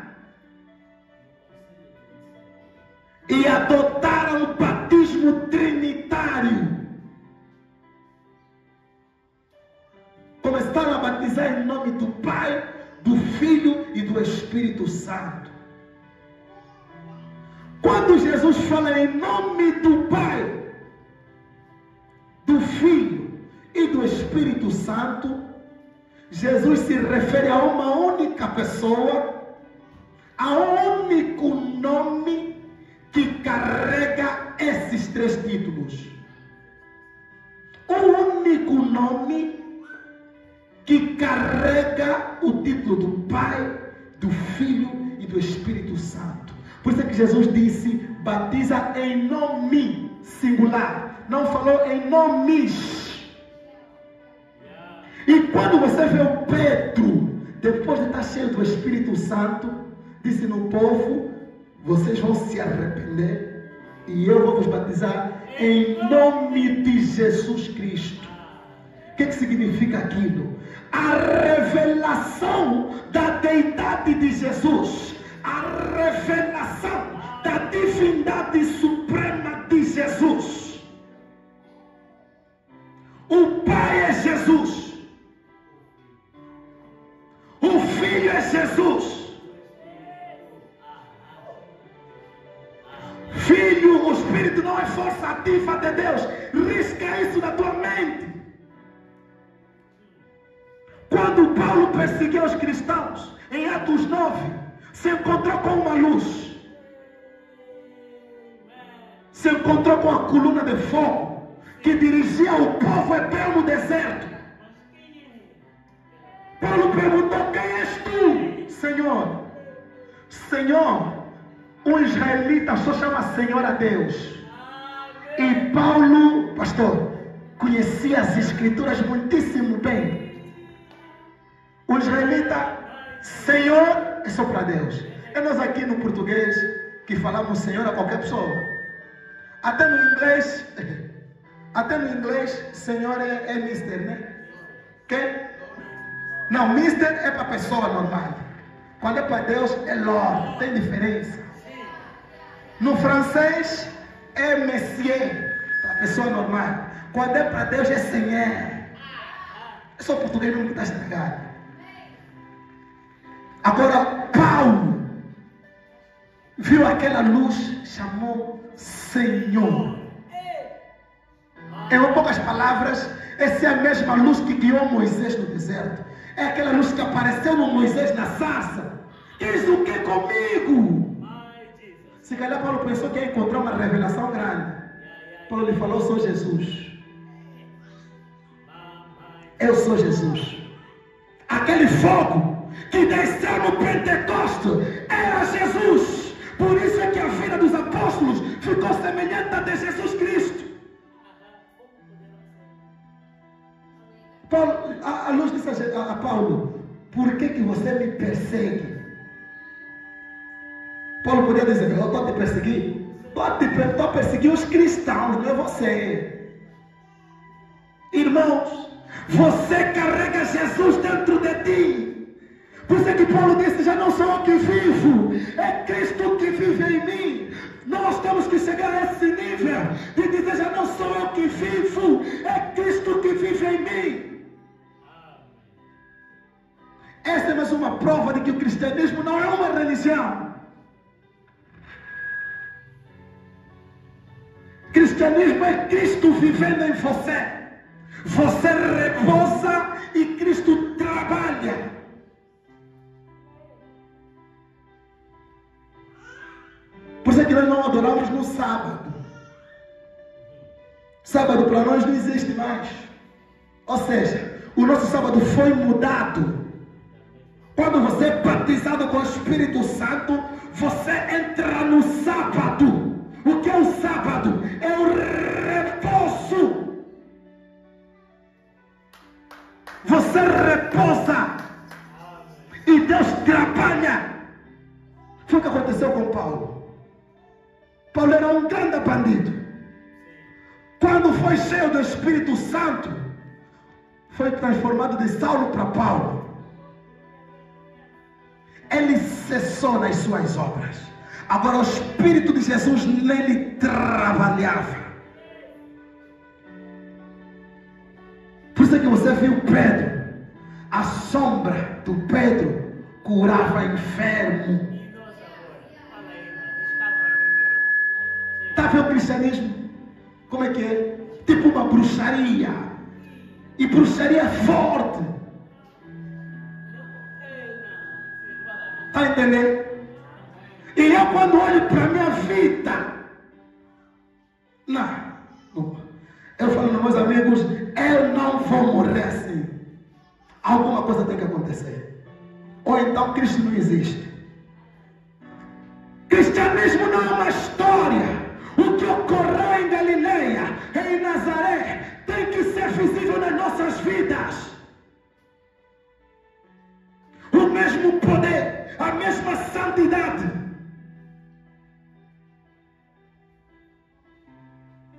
e adotaram o batismo trinitário. Começaram a batizar em nome do Pai, do Filho e do Espírito Santo. Quando Jesus fala em nome do Pai, do Filho e do Espírito Santo, Jesus se refere a uma única pessoa, a um único nome que carrega esses três títulos. Um único nome que carrega o título do Pai, do Filho e do Espírito Santo. Por isso é que Jesus disse: batiza em nome singular. Não falou em nomes. E quando você vê o Pedro, depois de estar cheio do Espírito Santo, disse no povo: vocês vão se arrepender e eu vou vos batizar em nome de Jesus Cristo. O que significa aquilo? A revelação revelação da deidade de Jesus, a revelação da divindade suprema de Jesus. O Pai é Jesus, o Filho é Jesus. Filho, o Espírito não é força ativa de Deus. Risca isso na tua mente. Quando Paulo perseguiu os cristãos, em Atos 9, se encontrou com uma luz. Se encontrou com a coluna de fogo que dirigia o povo hebreu no deserto. Paulo perguntou: quem és tu, Senhor? Senhor, um israelita só chama Senhor a Deus. E Paulo, pastor, conhecia as escrituras muitíssimo bem. O israelita, Senhor é só para Deus. É nós aqui no português que falamos Senhor a qualquer pessoa. Até no inglês, Senhor é Mister, né? Que? Não, Mister é para pessoa normal. Quando é para Deus, é Lord. Tem diferença. No francês, é Monsieur, para pessoa normal. Quando é para Deus, é Senhor. É só português mesmo que está estragado. Agora, Paulo viu aquela luz, chamou Senhor. Em poucas palavras, essa é a mesma luz que guiou Moisés no deserto. É aquela luz que apareceu no Moisés na sarça. Queres o que comigo? Se calhar Paulo pensou que ia encontrar uma revelação grande. Paulo lhe falou: sou Jesus. Eu sou Jesus. Aquele fogo que desceu no Pentecoste era Jesus. Por isso é que a vida dos apóstolos ficou semelhante à de Jesus Cristo. Paulo, a luz disse a Paulo: por que você me persegue? Paulo podia dizer: eu estou te perseguindo. Estou perseguindo os cristãos, não é você. Irmãos, você carrega Jesus dentro de ti. Por isso é que Paulo disse: já não sou eu que vivo, é Cristo que vive em mim. Nós temos que chegar a esse nível de dizer: já não sou eu que vivo, é Cristo que vive em mim. Esta é mais uma prova de que o cristianismo não é uma religião. Cristianismo é Cristo vivendo em você. Você repousa e Cristo trabalha. Por isso é que nós não adoramos no sábado. Sábado para nós não existe mais. Ou seja, o nosso sábado foi mudado. Quando você é batizado com o Espírito Santo, você entra no sábado. O que é o sábado? É o repouso. Você repousa e Deus trabalha. Foi o que aconteceu com Paulo. Paulo era um grande bandido. Quando foi cheio do Espírito Santo, foi transformado de Saulo para Paulo. Ele cessou nas suas obras. Agora o Espírito de Jesus nele trabalhava. Por isso é que você viu Pedro. A sombra do Pedro curava enfermo. Está vendo o cristianismo? Como é que é? Tipo uma bruxaria. E bruxaria é forte. Está entendendo? E eu, quando olho para a minha vida, não. Eu falo para meus amigos: eu não vou morrer assim. Alguma coisa tem que acontecer. Ou então Cristo não existe. Cristianismo não é uma história. O que ocorreu em Galileia, em Nazaré, tem que ser visível nas nossas vidas. O mesmo poder, a mesma santidade.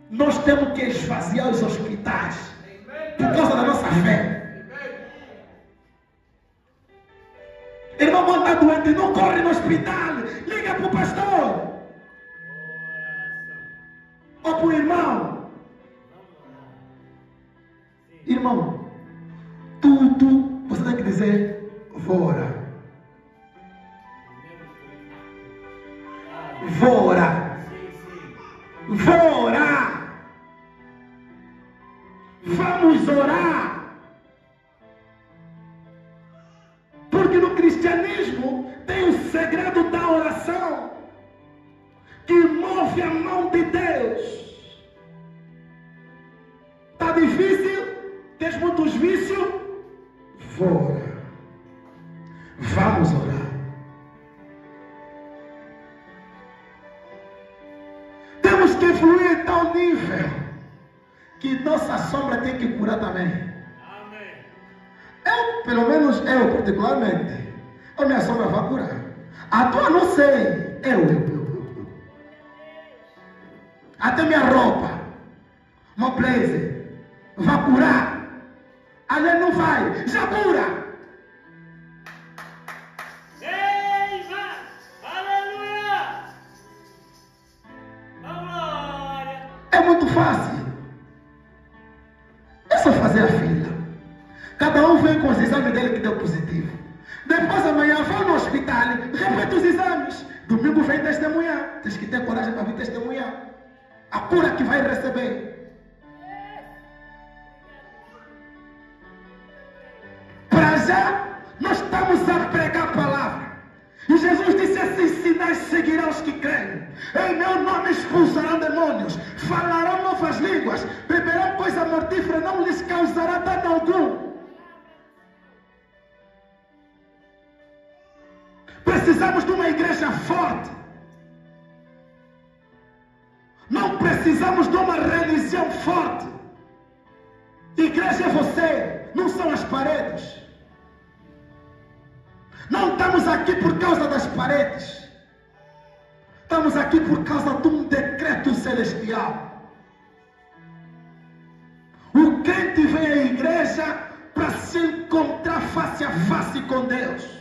Nós temos que esvaziar os hospitais por causa da nossa fé. teu irmão está doente, não corre no hospital. Liga para o pastor. Ou para o irmão. Irmão, tudo você tem que dizer, vou orar. Vou orar. Vou orar. Vamos orar. Porque no cristianismo tem o segredo da oração que move a mão de Deus. Está difícil? Tens muitos vícios? Vou orar. Vamos orar. Temos que fluir em tal nível que nossa sombra tem que curar também. Amém. Eu, pelo menos eu particularmente, a minha sombra vai curar. A tua não sei. Eu. Até minha roupa, meu blazer, vai curar. Ali não vai, já cura. Eita! Aleluia! Glória! É muito fácil. É só fazer a fila. Cada um vem com os exames dele que deu positivo. Depois amanhã vai no hospital, repete os exames. Domingo vem testemunhar. Tens que ter coragem para vir testemunhar. A cura que vai receber. Para já, nós estamos a pregar a palavra. E Jesus disse: esses sinais seguirão os que creem. Em meu nome expulsarão demônios, falarão novas línguas, beberão coisa mortífera, não lhes causará dano algum. Precisamos de uma igreja forte. Não precisamos de uma religião forte. Igreja é você, não são as paredes. Não estamos aqui por causa das paredes. Estamos aqui por causa de um decreto celestial. O crente vem à igreja para se encontrar face a face com Deus.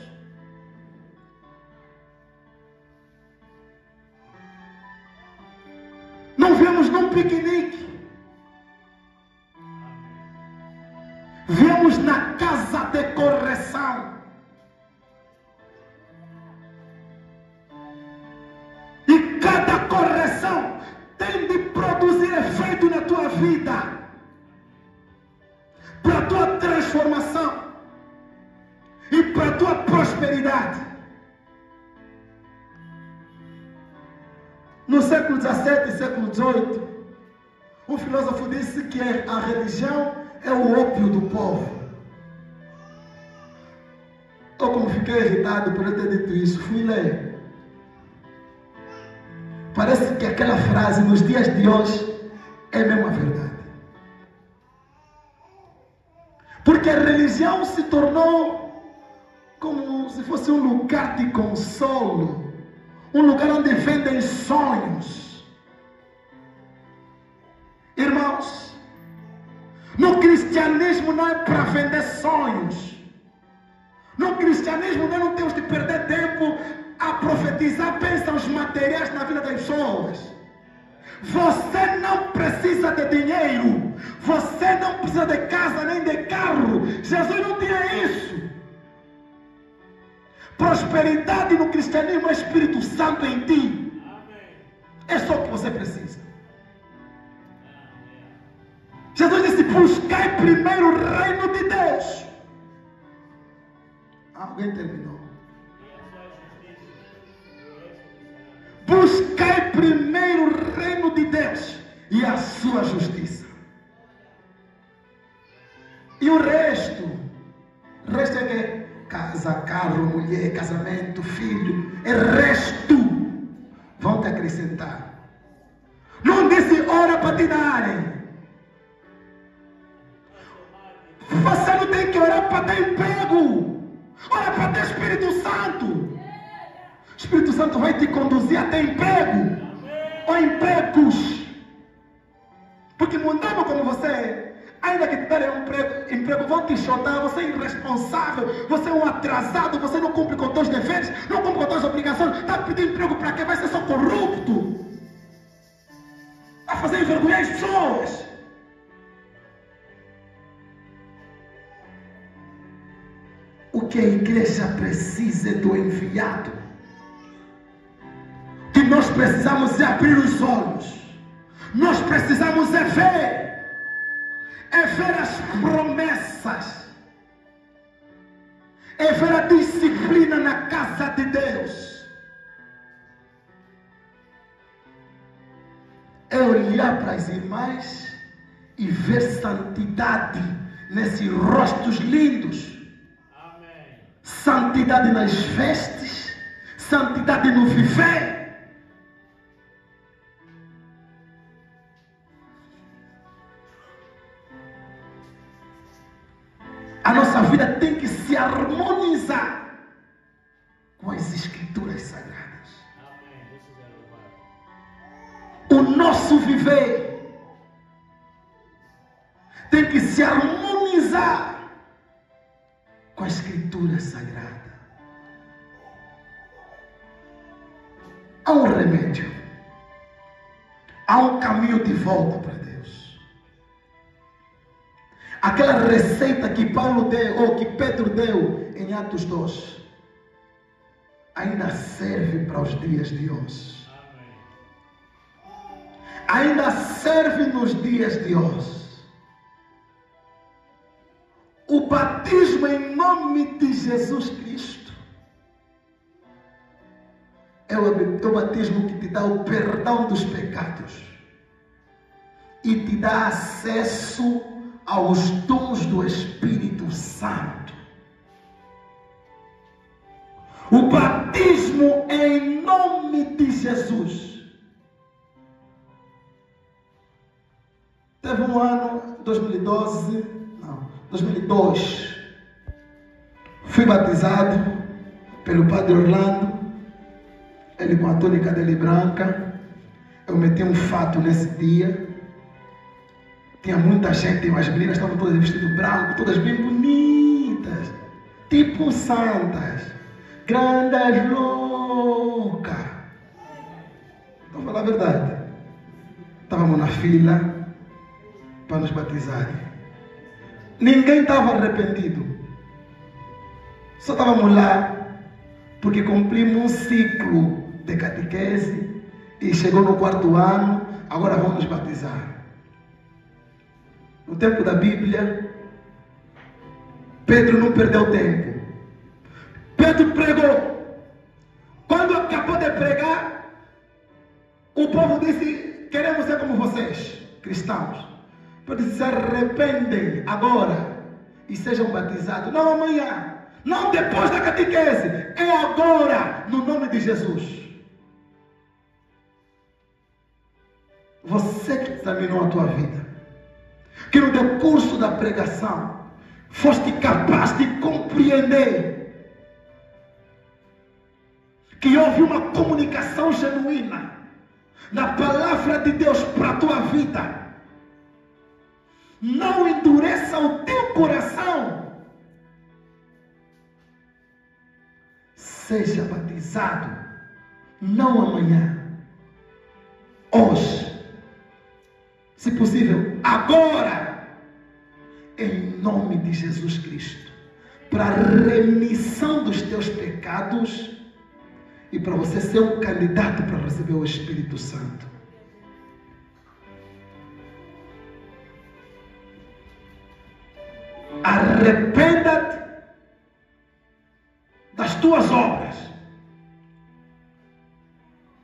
Não viemos num piquenique. Viemos na casa de correção. E cada correção tem de produzir efeito na tua vida, para a tua transformação e para a tua prosperidade. No século XVII e século XVIII, um filósofo disse que a religião é o ópio do povo. Eu, como fiquei irritado por eu ter dito isso, fui ler. Parece que aquela frase nos dias de hoje é a mesma verdade. Porque a religião se tornou como se fosse um lugar de consolo. Um lugar onde vendem sonhos. Irmãos, no cristianismo não é para vender sonhos. No cristianismo nós não temos de perder tempo a profetizar bênçãos materiais na vida das pessoas. Você não precisa de dinheiro. Você não precisa de casa nem de carro. Jesus não tinha isso. Prosperidade no cristianismo é Espírito Santo em ti. É só o que você precisa. Jesus disse: buscai primeiro o reino de Deus. Alguém terminou? Buscai primeiro o reino de Deus e a sua justiça. E o resto é que? Casa, carro, mulher, casamento, filho, é resto. Vão te acrescentar. Não disse ora para te darem. Você não tem que orar para ter emprego. Ora para ter Espírito Santo. O Espírito Santo vai te conduzir a ter emprego ou empregos. Porque mudando como você é, Ainda que te darem um emprego, vão te chotar, você é irresponsável, você é um atrasado, você não cumpre com teus deveres, não cumpre com tuas obrigações, está pedindo emprego para quê? Vai ser só corrupto. Vai fazer envergonhar as pessoas. O que a igreja precisa é do enviado. O que nós precisamos é abrir os olhos. Nós precisamos é ver as promessas, é ver a disciplina na casa de Deus, é olhar para as irmãs e ver santidade nesses rostos lindos. Amém. Santidade nas vestes, santidade no viver. A nossa vida tem que se harmonizar com as Escrituras Sagradas. O nosso viver tem que se harmonizar com a Escritura Sagrada. Há um remédio, há um caminho de volta para Deus. Aquela receita que Paulo deu, ou que Pedro deu em Atos 2, ainda serve para os dias de hoje. Ainda serve nos dias de hoje. O batismo em nome de Jesus Cristo é o batismo que te dá o perdão dos pecados e te dá acesso aos dons do Espírito Santo. O batismo é em nome de Jesus. Teve um ano, 2002, fui batizado pelo Padre Orlando, ele com a túnica dele branca. Eu meti um fato nesse dia. Tinha muita gente, as meninas estavam todas vestidas branco, todas bem bonitas, tipo santas, grandes loucas. Então, falar a verdade, estávamos na fila para nos batizarem. Ninguém estava arrependido, só estávamos lá porque cumprimos um ciclo de catequese e chegou no 4º ano, agora vamos nos batizar. No tempo da Bíblia, Pedro não perdeu tempo. Pedro pregou. Quando acabou de pregar, o povo disse: queremos ser como vocês, cristãos. Pedro disse: se arrependem agora e sejam batizados. Não amanhã, não depois da catequese, é agora, no nome de Jesus. Você que examinou a tua vida, que no decurso da pregação foste capaz de compreender que houve uma comunicação genuína na palavra de Deus para a tua vida. Não endureça o teu coração. Seja batizado, não amanhã, hoje, se possível, agora, em nome de Jesus Cristo, para a remissão dos teus pecados e para você ser um candidato para receber o Espírito Santo. Arrependa-te das tuas obras,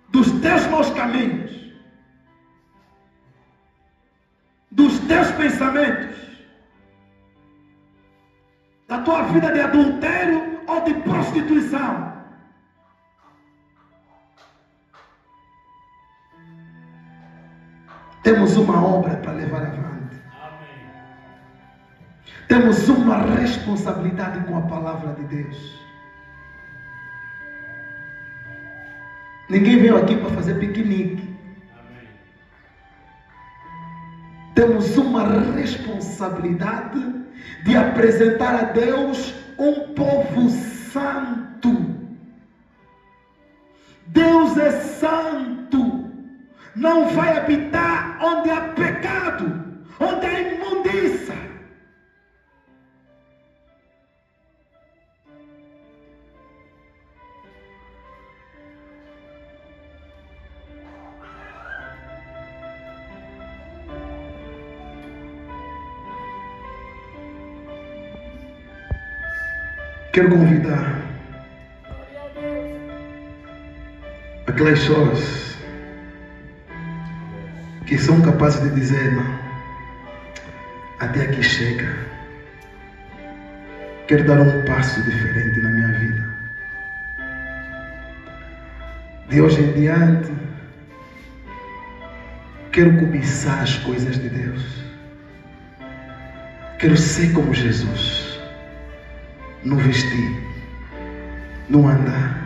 dos teus maus caminhos, dos teus pensamentos, da tua vida de adultério ou de prostituição. Temos uma obra para levar avante. Amém. Temos uma responsabilidade com a palavra de Deus. Ninguém veio aqui para fazer piquenique. Amém. temos uma responsabilidade de apresentar a Deus um povo santo. Deus é santo, não vai habitar onde há pecado, onde há imundícia. Quero convidar aquelas pessoas que são capazes de dizer: não, até aqui chega. Quero dar um passo diferente na minha vida. De hoje em diante, quero cobiçar as coisas de Deus. Quero ser como Jesus. No vestir, no andar,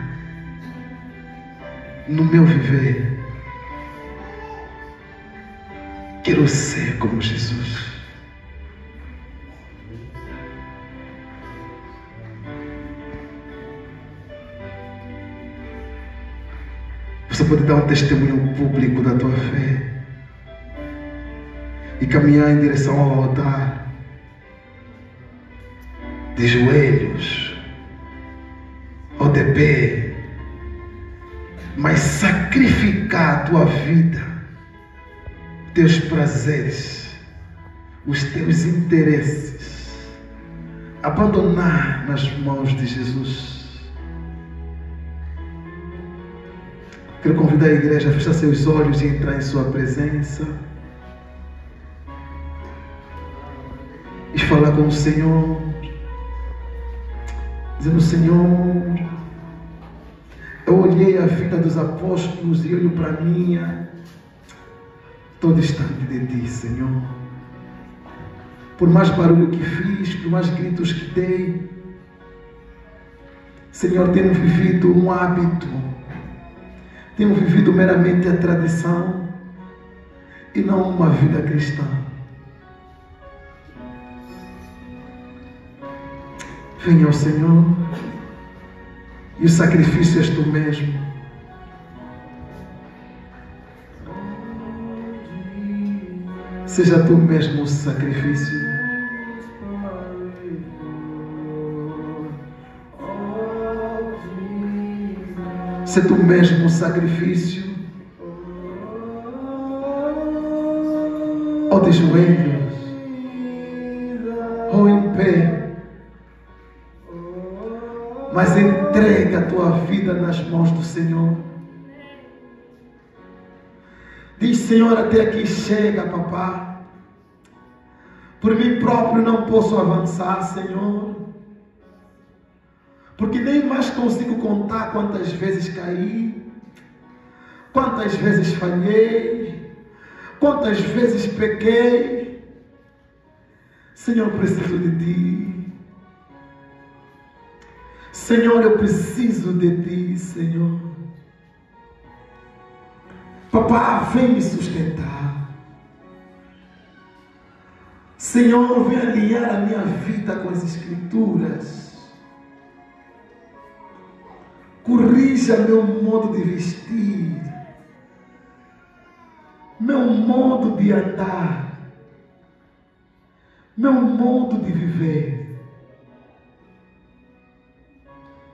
no meu viver. Quero ser como Jesus. Você pode dar um testemunho público da tua fé e caminhar em direção ao altar, de joelhos ou de pé, mas sacrificar a tua vida, teus prazeres, os teus interesses, abandonar nas mãos de Jesus. Quero convidar a igreja a fechar seus olhos e entrar em sua presença e falar com o Senhor, dizendo: Senhor, eu olhei a vida dos apóstolos e olho para a minha, estou distante de Ti, Senhor. Por mais barulho que fiz, por mais gritos que dei, Senhor, tenho vivido um hábito, tenho vivido meramente a tradição e não uma vida cristã. Venha ao Senhor, e o sacrifício és Tu mesmo. Seja Tu mesmo o sacrifício. Seja Tu mesmo o sacrifício. Ou de joelhos, ou em pé, mas entrega a tua vida nas mãos do Senhor. Diz: Senhor, até aqui chega, papá. Por mim próprio não posso avançar, Senhor, porque nem mais consigo contar quantas vezes caí, quantas vezes falhei, quantas vezes pequei. Senhor, preciso de Ti. Senhor, eu preciso de Ti, Senhor. Papá, vem me sustentar. Senhor, vem alinhar a minha vida com as Escrituras. Corrija meu modo de vestir, meu modo de andar, meu modo de viver.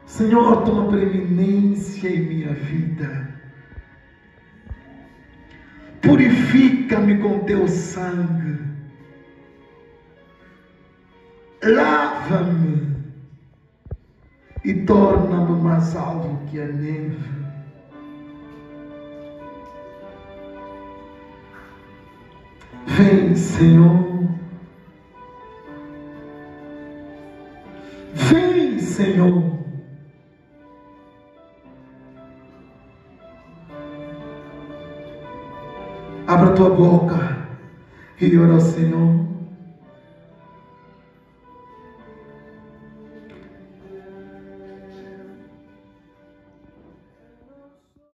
Senhor, toma preeminência em minha vida. Purifica-me com Teu sangue. Lava-me e torna-me mais alvo que a neve. Vem, Senhor. Vem, Senhor. Abra tua boca e ora ao Senhor.